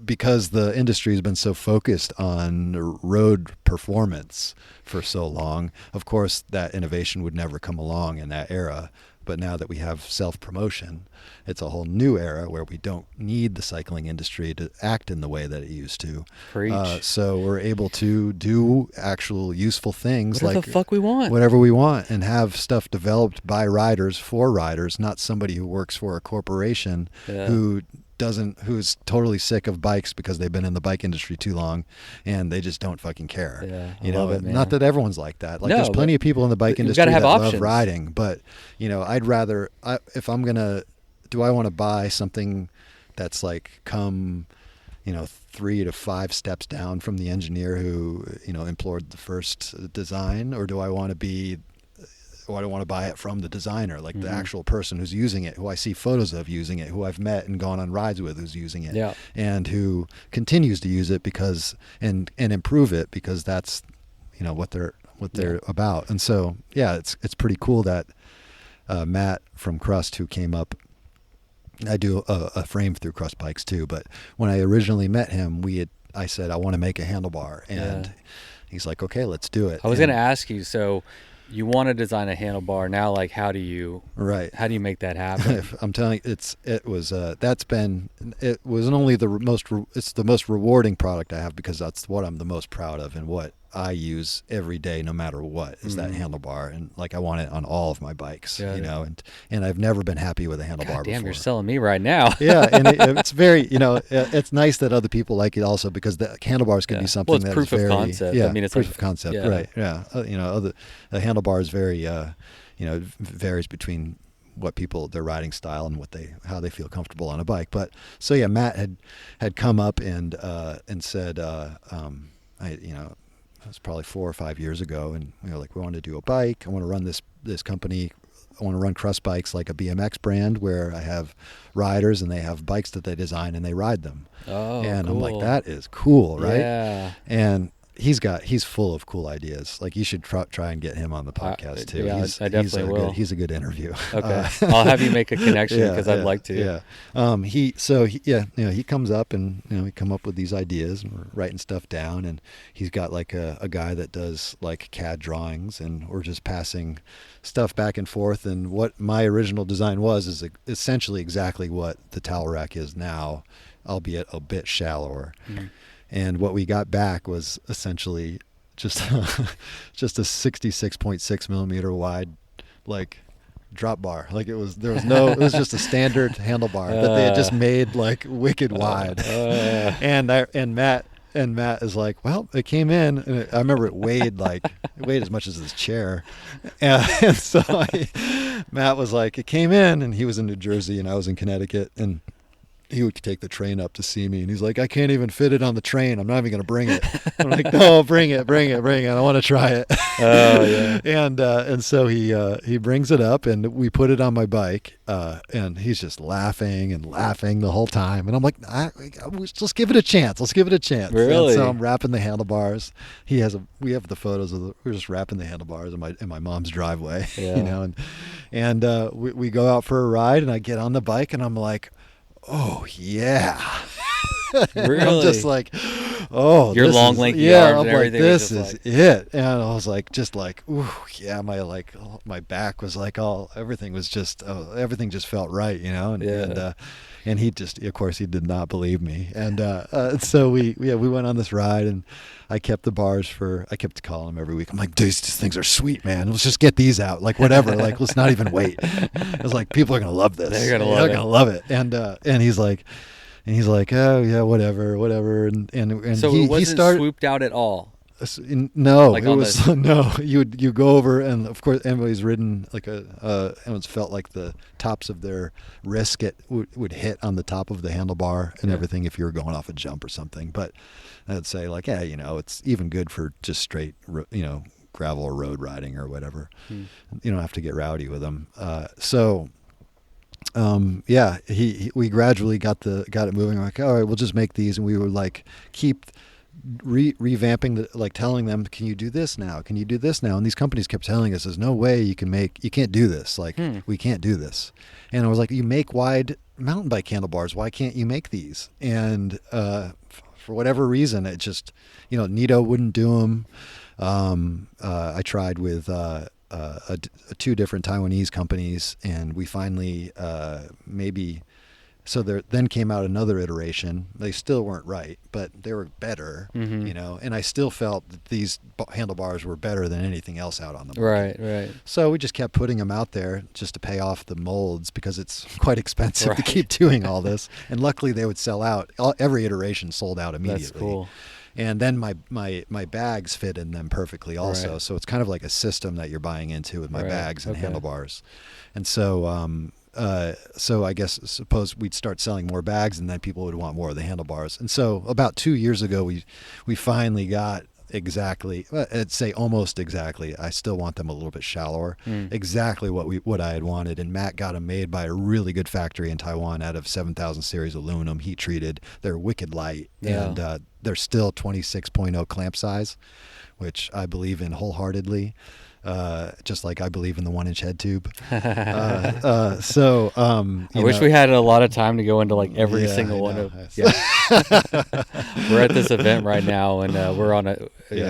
Because the industry has been so focused on road performance for so long, of course that innovation would never come along in that era. But now that we have self-promotion, it's a whole new era where we don't need the cycling industry to act in the way that it used to. Preach. So we're able to do actual useful things Whatever like the fuck we want. whatever we want, and have stuff developed by riders for riders, not somebody who works for a corporation Yeah. who's totally sick of bikes because they've been in the bike industry too long and they just don't fucking care. Yeah, I love it, man. Not that everyone's like that. Like, No, there's plenty but of people in the bike you've industry gotta have that options. love riding, but I'd rather if I'm gonna do I want to buy something that's like come 3 to 5 steps down from the engineer who implored the first design, or do I want to buy it from the designer, like the actual person who's using it, who I see photos of using it, who I've met and gone on rides with, who's using it, Yeah. and who continues to use it because and improve it because that's what they're about. And so it's pretty cool that Matt from Crust, who came up. I do a frame through Crust bikes too, but when I originally met him, I said I want to make a handlebar, and he's like, okay, let's do it. I was going to ask you, so you want to design a handlebar now, like how do you make that happen? I'm telling you, it was only it's the most rewarding product I have because that's what I'm the most proud of and what I use every day, no matter what, is that handlebar. And like, I want it on all of my bikes, and I've never been happy with a handlebar God damn, before. you're selling me right now. Yeah, and it's very, it's nice that other people like it also because the handlebars can be something Well, it's that's proof of very concept. Yeah, I mean, it's proof like- of concept, yeah. right? Yeah, the handlebar is very, it varies between what people, their riding style and how they feel comfortable on a bike. But so yeah, Matt had come up and said, it was probably 4 or 5 years ago, and we were like, we want to do a bike. I want to run this company. I want to run Crust Bikes like a BMX brand, where I have riders and they have bikes that they design and they ride them. Oh, and cool. I'm like, that is cool, right? Yeah. And he's full of cool ideas. Like, you should try and get him on the podcast too. Yeah, I definitely will. He's a good interview. Okay. I'll have you make a connection, because I'd like to. Yeah. He comes up and we come up with these ideas and we're writing stuff down, and he's got like a guy that does like CAD drawings, and we're just passing stuff back and forth. And what my original design is essentially exactly what the towel rack is now, albeit a bit shallower. Mm. And what we got back was essentially just just a 66.6 millimeter wide, like, drop bar. Like, it was just a standard handlebar that they had just made like wicked wide. And Matt is like, well, it came in, and I remember it weighed as much as this chair. And so Matt was like, it came in, and he was in New Jersey and I was in Connecticut, and he would take the train up to see me, and he's like, I can't even fit it on the train. I'm not even going to bring it. I'm like, no, bring it. I want to try it. Oh, yeah. And so he brings it up, and we put it on my bike, and he's just laughing the whole time. And I'm like, let's give it a chance. Really? And so I'm wrapping the handlebars. We have the photos we're just wrapping the handlebars in my mom's driveway, yeah. And we go out for a ride, and I get on the bike, and I'm like, oh yeah. Really? I'm just like, oh, your long lengthy arms and everything. This is it. And I was like, ooh, yeah. My back was like, everything just felt right, and he just, of course, he did not believe me. And so we went on this ride, and I kept the bars I kept calling him every week. I'm like, these things are sweet, man. Let's just get these out. Like, whatever. Like, let's not even wait. I was like, people are going to love this. They're going to love it. And he's like, oh yeah, whatever. And so it wasn't swooped out at all. No, like it was no. You go over, and of course everybody's ridden like everyone's felt like the tops of their wrist would hit on the top of the handlebar and everything if you were going off a jump or something. But I'd say like, yeah, it's even good for just straight, gravel or road riding or whatever. You don't have to get rowdy with them. We gradually got it moving. I'm like, all right, we'll just make these, and we would like keep revamping telling them, can you do this now? And these companies kept telling us, there's no way you can't do this. Like, we can't do this. And I was like, you make wide mountain bike handlebars. Why can't you make these? And for whatever reason, it just, Nito wouldn't do them. I tried with two different Taiwanese companies, and we finally so there then came out another iteration. They still weren't right, but they were better, and I still felt that these handlebars were better than anything else out on the market. Right. So we just kept putting them out there just to pay off the molds, because it's quite expensive to keep doing all this. And luckily they would sell out. Every iteration sold out immediately. That's cool. And then my bags fit in them perfectly also. Right. So it's kind of like a system that you're buying into with my bags and handlebars. And so so I guess suppose we'd start selling more bags, and then people would want more of the handlebars. And so about 2 years ago, we finally got exactly, I'd say almost exactly, I still want them a little bit shallower, exactly what I had wanted. And Matt got them made by a really good factory in Taiwan out of 7000 series aluminum, heat treated. They're wicked light, and they're still 26.0 clamp size, which I believe in wholeheartedly. Just like I believe in the 1-inch head tube. I wish we had a lot of time to go into like every single one of. Yeah. We're at this event right now, and we're on a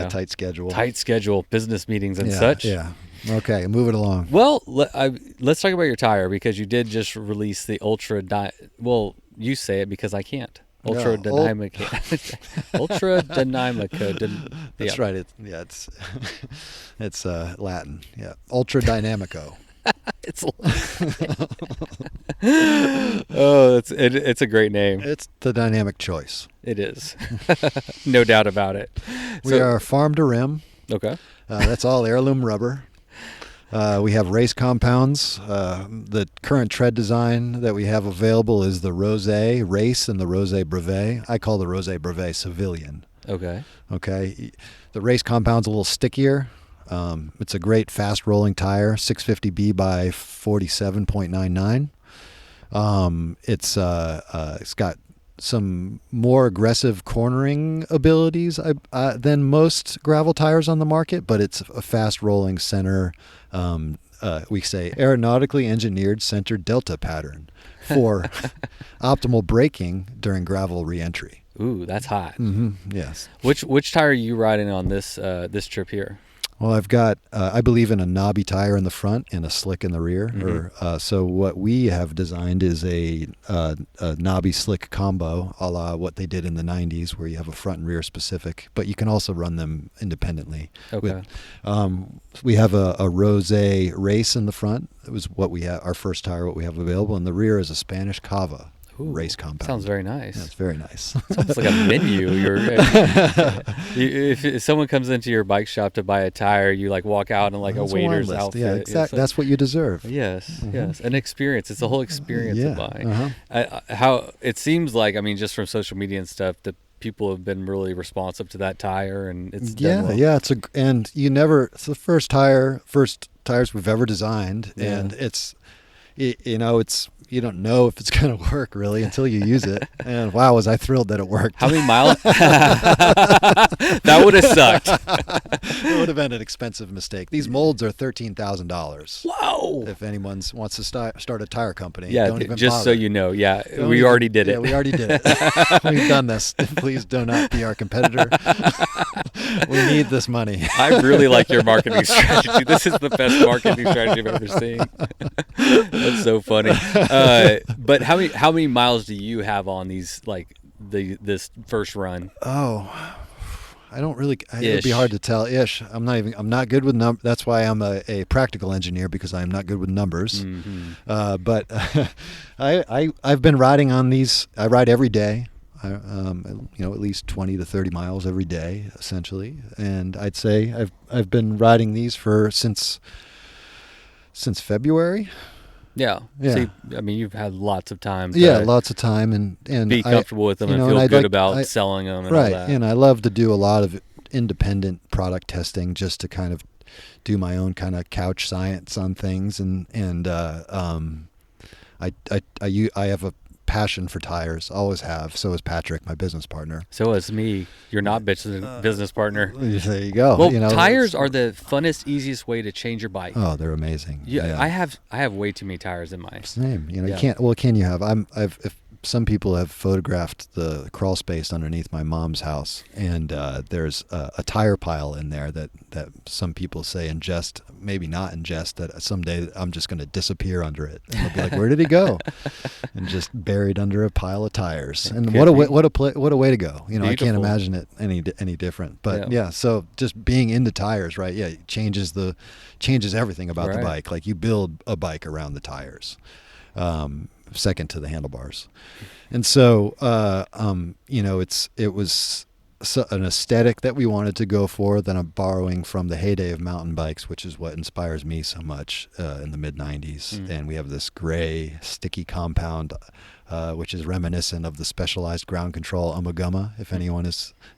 tight schedule. Business meetings and such. Yeah. Okay, move it along. Well, let's talk about your tire, because you did just release the Ultra. Well, you say it because I can't. Ultra Dynamica. Ultra Dynamica. That's right. It's Latin. Yeah. Ultra Dynamico. It's it's a great name. It's the dynamic choice. It is. No doubt about it. We are farm to rim. Okay. That's all heirloom rubber. We have race compounds. The current tread design that we have available is the Rose Race and the Rose Brevet. I call the Rose Brevet Civilian. Okay. Okay. The race compound's a little stickier. It's a great fast rolling tire, 650B by 47.99. It's got some more aggressive cornering abilities than most gravel tires on the market, but it's a fast rolling center. We say aeronautically engineered center delta pattern for optimal braking during gravel reentry. Ooh, that's hot. Mm-hmm. Yes. Which tire are you riding on this trip here? Well, I've got, I believe in a knobby tire in the front and a slick in the rear. Mm-hmm. So what we have designed is a knobby slick combo, a la what they did in the 90s, where you have a front and rear specific, but you can also run them independently. Okay. We have a Rose Race in the front. It was what we have, our first tire, what we have available. In the rear is a Spanish Cava. Ooh, race compound. Sounds very nice. Yeah, it's very nice. It's almost like a menu. If someone comes into your bike shop to buy a tire, you like walk out in like That's a waiter's list. outfit. Yeah, exactly. That's what you deserve. Yes, Mm-hmm. yes, an experience. It's a whole experience of buying. Uh-huh. How it seems like, I mean, just from social media and stuff, that people have been really responsive to that tire, and it's done well. Yeah. It's the first tires we've ever designed, and it's you don't know if it's going to work really until you use it. And wow, was I thrilled that it worked. How many miles? That would have sucked. It would have been an expensive mistake. These molds are $13,000. Whoa! If anyone wants to start a tire company, Yeah, don't even just bother. so you know, we already did it. Yeah, we already did it. We've done this. Please do not be our competitor. We need this money. I really like your marketing strategy. This is the best marketing strategy I've ever seen. That's so funny. But how many miles do you have on these, like this first run? Oh, I don't really. It'd be hard to tell. Ish. I'm not good with numbers. That's why I'm a practical engineer, because I am not good with numbers. Mm-hmm. But I've been riding on these. I ride every day. At least 20 to 30 miles every day, essentially. And I'd say I've been riding these since February. Yeah. Yeah. So you've had lots of time. Lots of time and be comfortable with them and feel good about selling them and all that. And I love to do a lot of independent product testing just to kind of do my own kind of couch science on things. I have a passion for tires, always have. So is Patrick, my business partner. So is me. You're not business partner. There you go. Well, tires are the funnest, easiest way to change your bike. Oh, they're amazing. Yeah. I have way too many tires in mine. Same. You can't. Well, can you have? If some people have photographed the crawl space underneath my mom's house, and there's a tire pile in there that some people say in jest, maybe not in jest, that someday I'm just going to disappear under it, and they'll be like, "Where did he go?" And just buried under a pile of tires. And what a way to go. Beautiful. I can't imagine it any different. But so just being into tires, right? Yeah, it changes everything about the bike. Like, you build a bike around the tires. Second to the handlebars. And so it was an aesthetic that we wanted to go for, that I'm borrowing from the heyday of mountain bikes, which is what inspires me so much in the mid-90s. And we have this gray sticky compound, which is reminiscent of the Specialized ground control Umaguma, if anyone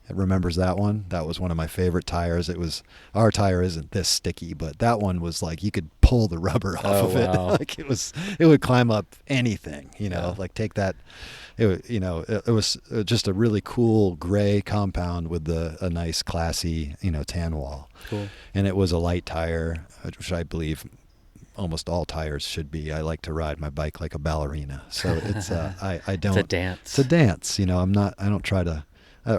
remembers that one. That was one of my favorite tires. Our tire isn't this sticky, but that one was like, you could pull the rubber off of it. Wow. Like, it would climb up anything, like take that. It was just a really cool gray compound with a nice classy, tan wall. Cool. And it was a light tire, which I believe almost all tires should be. I like to ride my bike like a ballerina. So it's I don't. It's a dance. It's a dance. I don't try to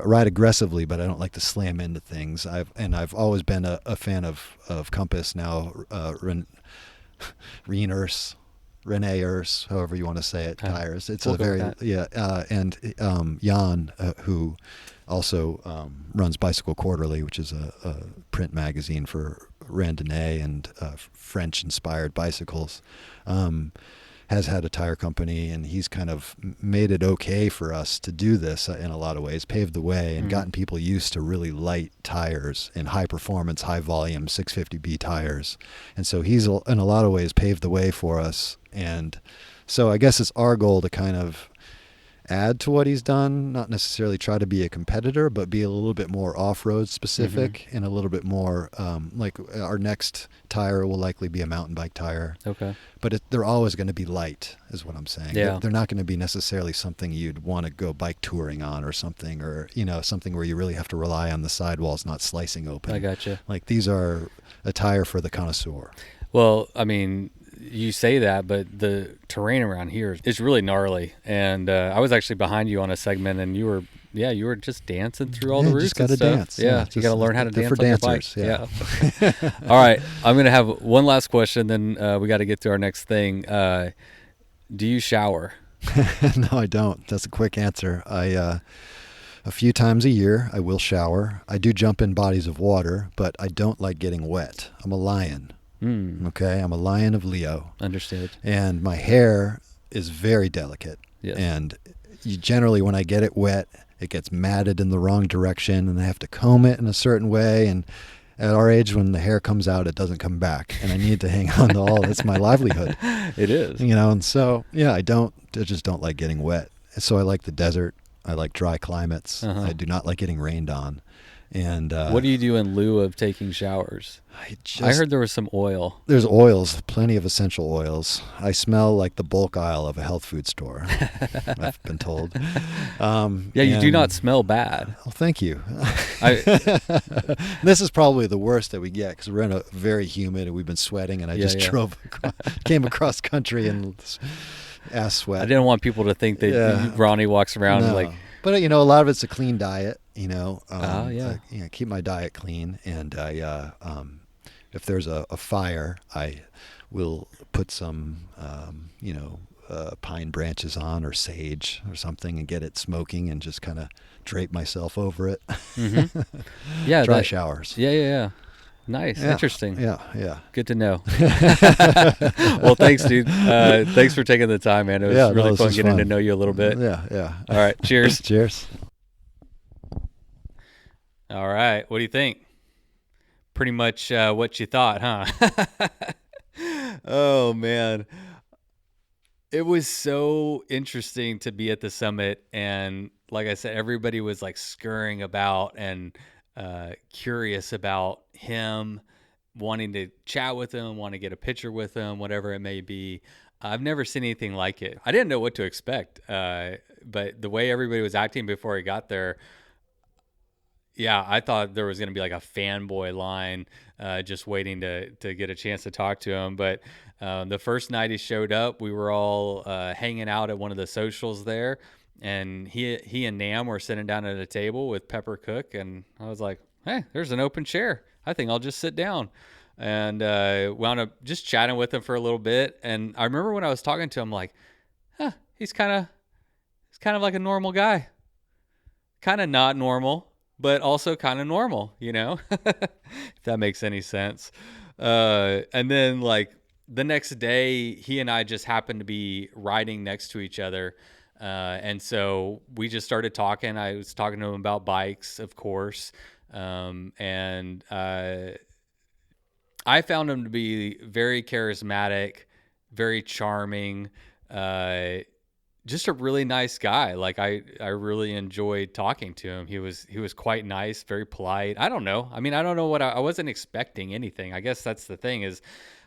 ride aggressively, but I don't like to slam into things. I've always been a fan of Compass, now Rene Urs, however you want to say it, tires. It's we'll a very and Jan, who also runs Bicycle Quarterly, which is a print magazine for randonnée and French-inspired bicycles, has had a tire company, and he's kind of made it okay for us to do this in a lot of ways, paved the way, and gotten people used to really light tires and high performance, high volume 650B tires. And so he's in a lot of ways paved the way for us. And so I guess it's our goal to kind of add to what he's done, not necessarily try to be a competitor, but be a little bit more off-road specific and a little bit more like our next tire will likely be a mountain bike tire. Okay. But they're always going to be light, is what I'm saying. Yeah. They're not going to be necessarily something you'd want to go bike touring on or something, or, something where you really have to rely on the sidewalls not slicing open. I gotcha. Like, these are a tire for the connoisseur. Well, I mean, you say that, but the terrain around here is really gnarly. And I was actually behind you on a segment, and you were just dancing through all the routes. Just got to and stuff. dance. Yeah, you got to learn how to they're dance for on dancers. your bike. Yeah. All right, I'm gonna have one last question, then we got to get to our next thing. Do you shower? No, I don't. That's a quick answer. A few times a year, I will shower. I do jump in bodies of water, but I don't like getting wet. I'm a lion. Okay, I'm a lion of Leo. Understood. And my hair is very delicate. Yes. And generally, when I get it wet, it gets matted in the wrong direction, and I have to comb it in a certain way. And at our age, when the hair comes out, it doesn't come back, and I need to hang on to all. It's my livelihood. It is. And so I just don't like getting wet. So I like the desert. I like dry climates. I do not like getting rained on. And what do you do in lieu of taking showers? I heard there was some oil. There's oils, plenty of essential oils. I smell like the bulk aisle of a health food store, I've been told. You do not smell bad. Oh, thank you. This is probably the worst that we get because we're in a very humid and we've been sweating, and I came across country and ass sweat. I didn't want people to think that Ronnie walks around like. But a lot of it's a clean diet. Keep my diet clean, and if there's a fire, I will put some pine branches on, or sage or something, and get it smoking, and just kind of drape myself over it. Yeah, dry showers. Yeah. Nice, interesting. Yeah. Good to know. Well, thanks, dude. Thanks for taking the time, man. It was really fun getting to know you a little bit. Yeah. All right, cheers. Cheers. All right, what do you think? Pretty much what you thought, huh? Oh, man. It was so interesting to be at the summit, and like I said, everybody was like scurrying about and curious about him, wanting to chat with him, want to get a picture with him, whatever it may be. I've never seen anything like it. I didn't know what to expect, but the way everybody was acting before he got there, I thought there was going to be like a fanboy line just waiting to get a chance to talk to him. But the first night he showed up, we were all hanging out at one of the socials there. And he and Nam were sitting down at a table with Pepper Cook, and I was like, hey, there's an open chair. I think I'll just sit down. And wound up just chatting with him for a little bit. And I remember when I was talking to him, like, he's kind of like a normal guy. Kind of not normal, but also kind of normal, if that makes any sense. And then like the next day, he and I just happened to be riding next to each other. And so we just started talking. I was talking to him about bikes, of course. And I found him to be very charismatic, very charming, just a really nice guy. Like I really enjoyed talking to him. He was quite nice, very polite. I don't know. I mean, I don't know what I wasn't expecting anything. I guess that's the thing, is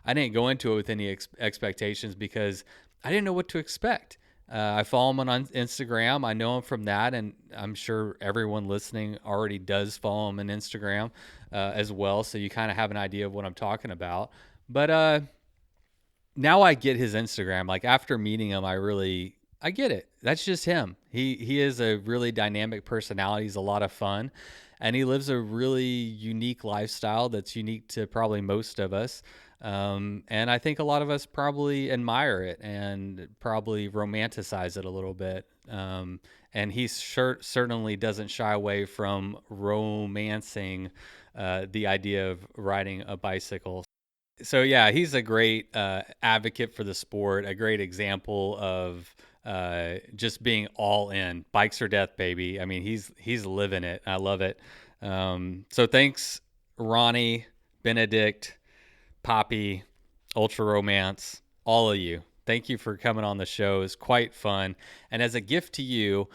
I didn't go into it with any expectations because I didn't know what to expect. I follow him on Instagram. I know him from that, and I'm sure everyone listening already does follow him on Instagram as well, so you kind of have an idea of what I'm talking about. But now I get his Instagram. Like after meeting him, I get it. That's just him. He is a really dynamic personality. He's a lot of fun, and he lives a really unique lifestyle that's unique to probably most of us. And I think a lot of us probably admire it and probably romanticize it a little bit. And he certainly doesn't shy away from romancing the idea of riding a bicycle. So yeah, he's a great advocate for the sport, a great example of just being all in. Bikes or death, baby. I mean, he's living it. I love it. So thanks, Ronnie, Benedict, Poppy, Ultra Romance, all of you. Thank you for coming on the show. It's quite fun. And as a gift to you,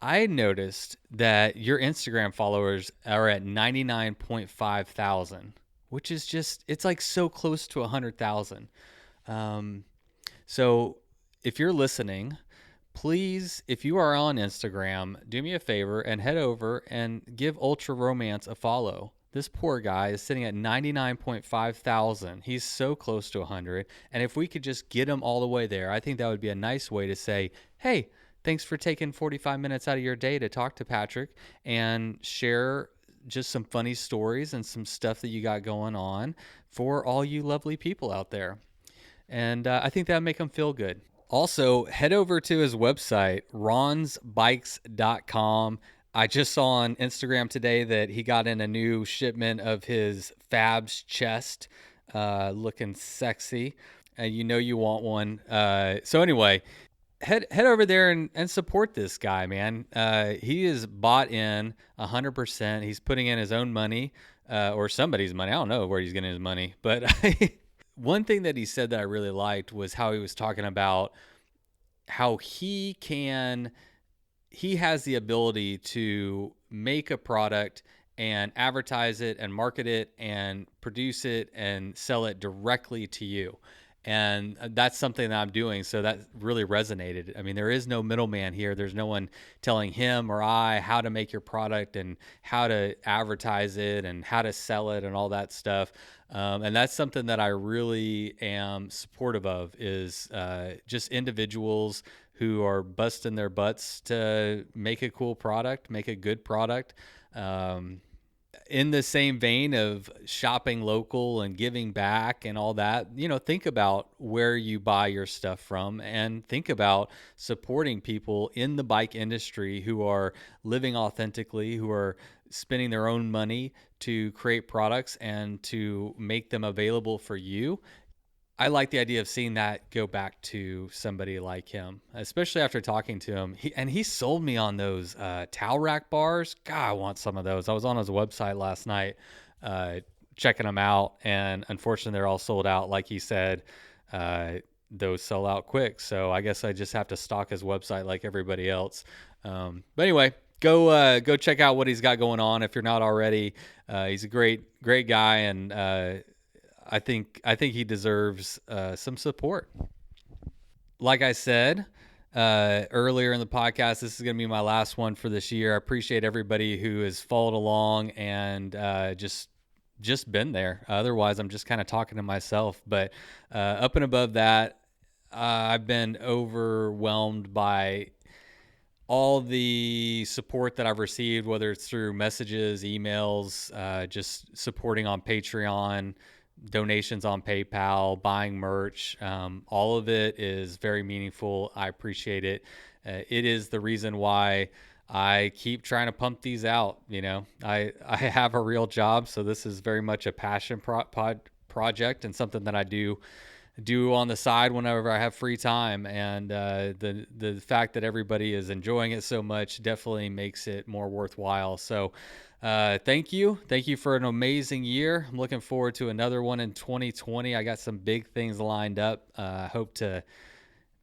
I noticed that your Instagram followers are at 99.5 thousand, which is just, it's like so close to 100,000. So if you're listening, please, if you are on Instagram, do me a favor and head over and give Ultra Romance a follow. This poor guy is sitting at 99.5 thousand. He's so close to 100. And if we could just get him all the way there, I think that would be a nice way to say, hey, thanks for taking 45 minutes out of your day to talk to Patrick and share just some funny stories and some stuff that you got going on for all you lovely people out there. And I think that would make him feel good. Also, head over to his website, ronsbikes.com. I just saw on Instagram today that he got in a new shipment of his Fabs chest, looking sexy. You know you want one. So anyway, head over there and support this guy, man. He is bought in 100%. He's putting in his own money, or somebody's money. I don't know where he's getting his money, but one thing that he said that I really liked was how he was talking about how he has the ability to make a product and advertise it and market it and produce it and sell it directly to you. And that's something that I'm doing. So that really resonated. I mean, there is no middleman here. There's no one telling him or I how to make your product and how to advertise it and how to sell it and all that stuff. And that's something that I really am supportive of is just individuals who are busting their butts to make a cool product, make a good product. In the same vein of shopping local and giving back and all that, think about where you buy your stuff from and think about supporting people in the bike industry who are living authentically, who are spending their own money to create products and to make them available for you. I like the idea of seeing that go back to somebody like him, especially after talking to him. He sold me on those towel rack bars. God, I want some of those. I was on his website last night checking them out, and unfortunately they're all sold out. Like he said, those sell out quick. So I guess I just have to stalk his website like everybody else. But anyway, go check out what he's got going on if you're not already. He's a great guy, and I think he deserves some support. Like I said earlier in the podcast, this is going to be my last one for this year. I appreciate everybody who has followed along and just been there. Otherwise, I'm just kind of talking to myself. But up and above that, I've been overwhelmed by all the support that I've received, whether it's through messages, emails, just supporting on Patreon, donations on PayPal, buying merch. All of it is very meaningful. I appreciate it. It is the reason why I keep trying to pump these out. I have a real job, so this is very much a passion project and something that I do on the side whenever I have free time. And the fact that everybody is enjoying it so much definitely makes it more worthwhile. So thank you for an amazing year. I'm looking forward to another one in 2020. I got some big things lined up. I hope to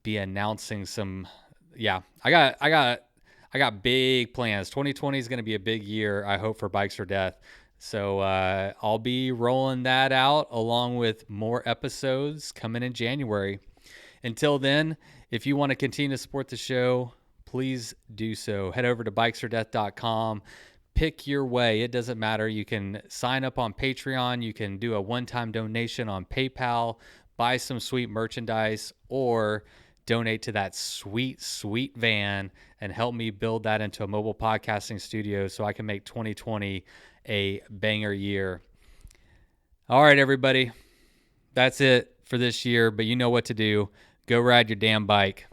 be announcing some. Yeah, I got big plans. 2020 is going to be a big year, I hope, for Bikes or Death. So I'll be rolling that out along with more episodes coming in January. Until then, if you want to continue to support the show, please do so. Head over to bikesfordeath.com. Pick your way. It doesn't matter. You can sign up on Patreon. You can do a one-time donation on PayPal, buy some sweet merchandise, or donate to that sweet, sweet van and help me build that into a mobile podcasting studio so I can make 2020 a banger year. All right, everybody. That's it for this year, but you know what to do. Go ride your damn bike.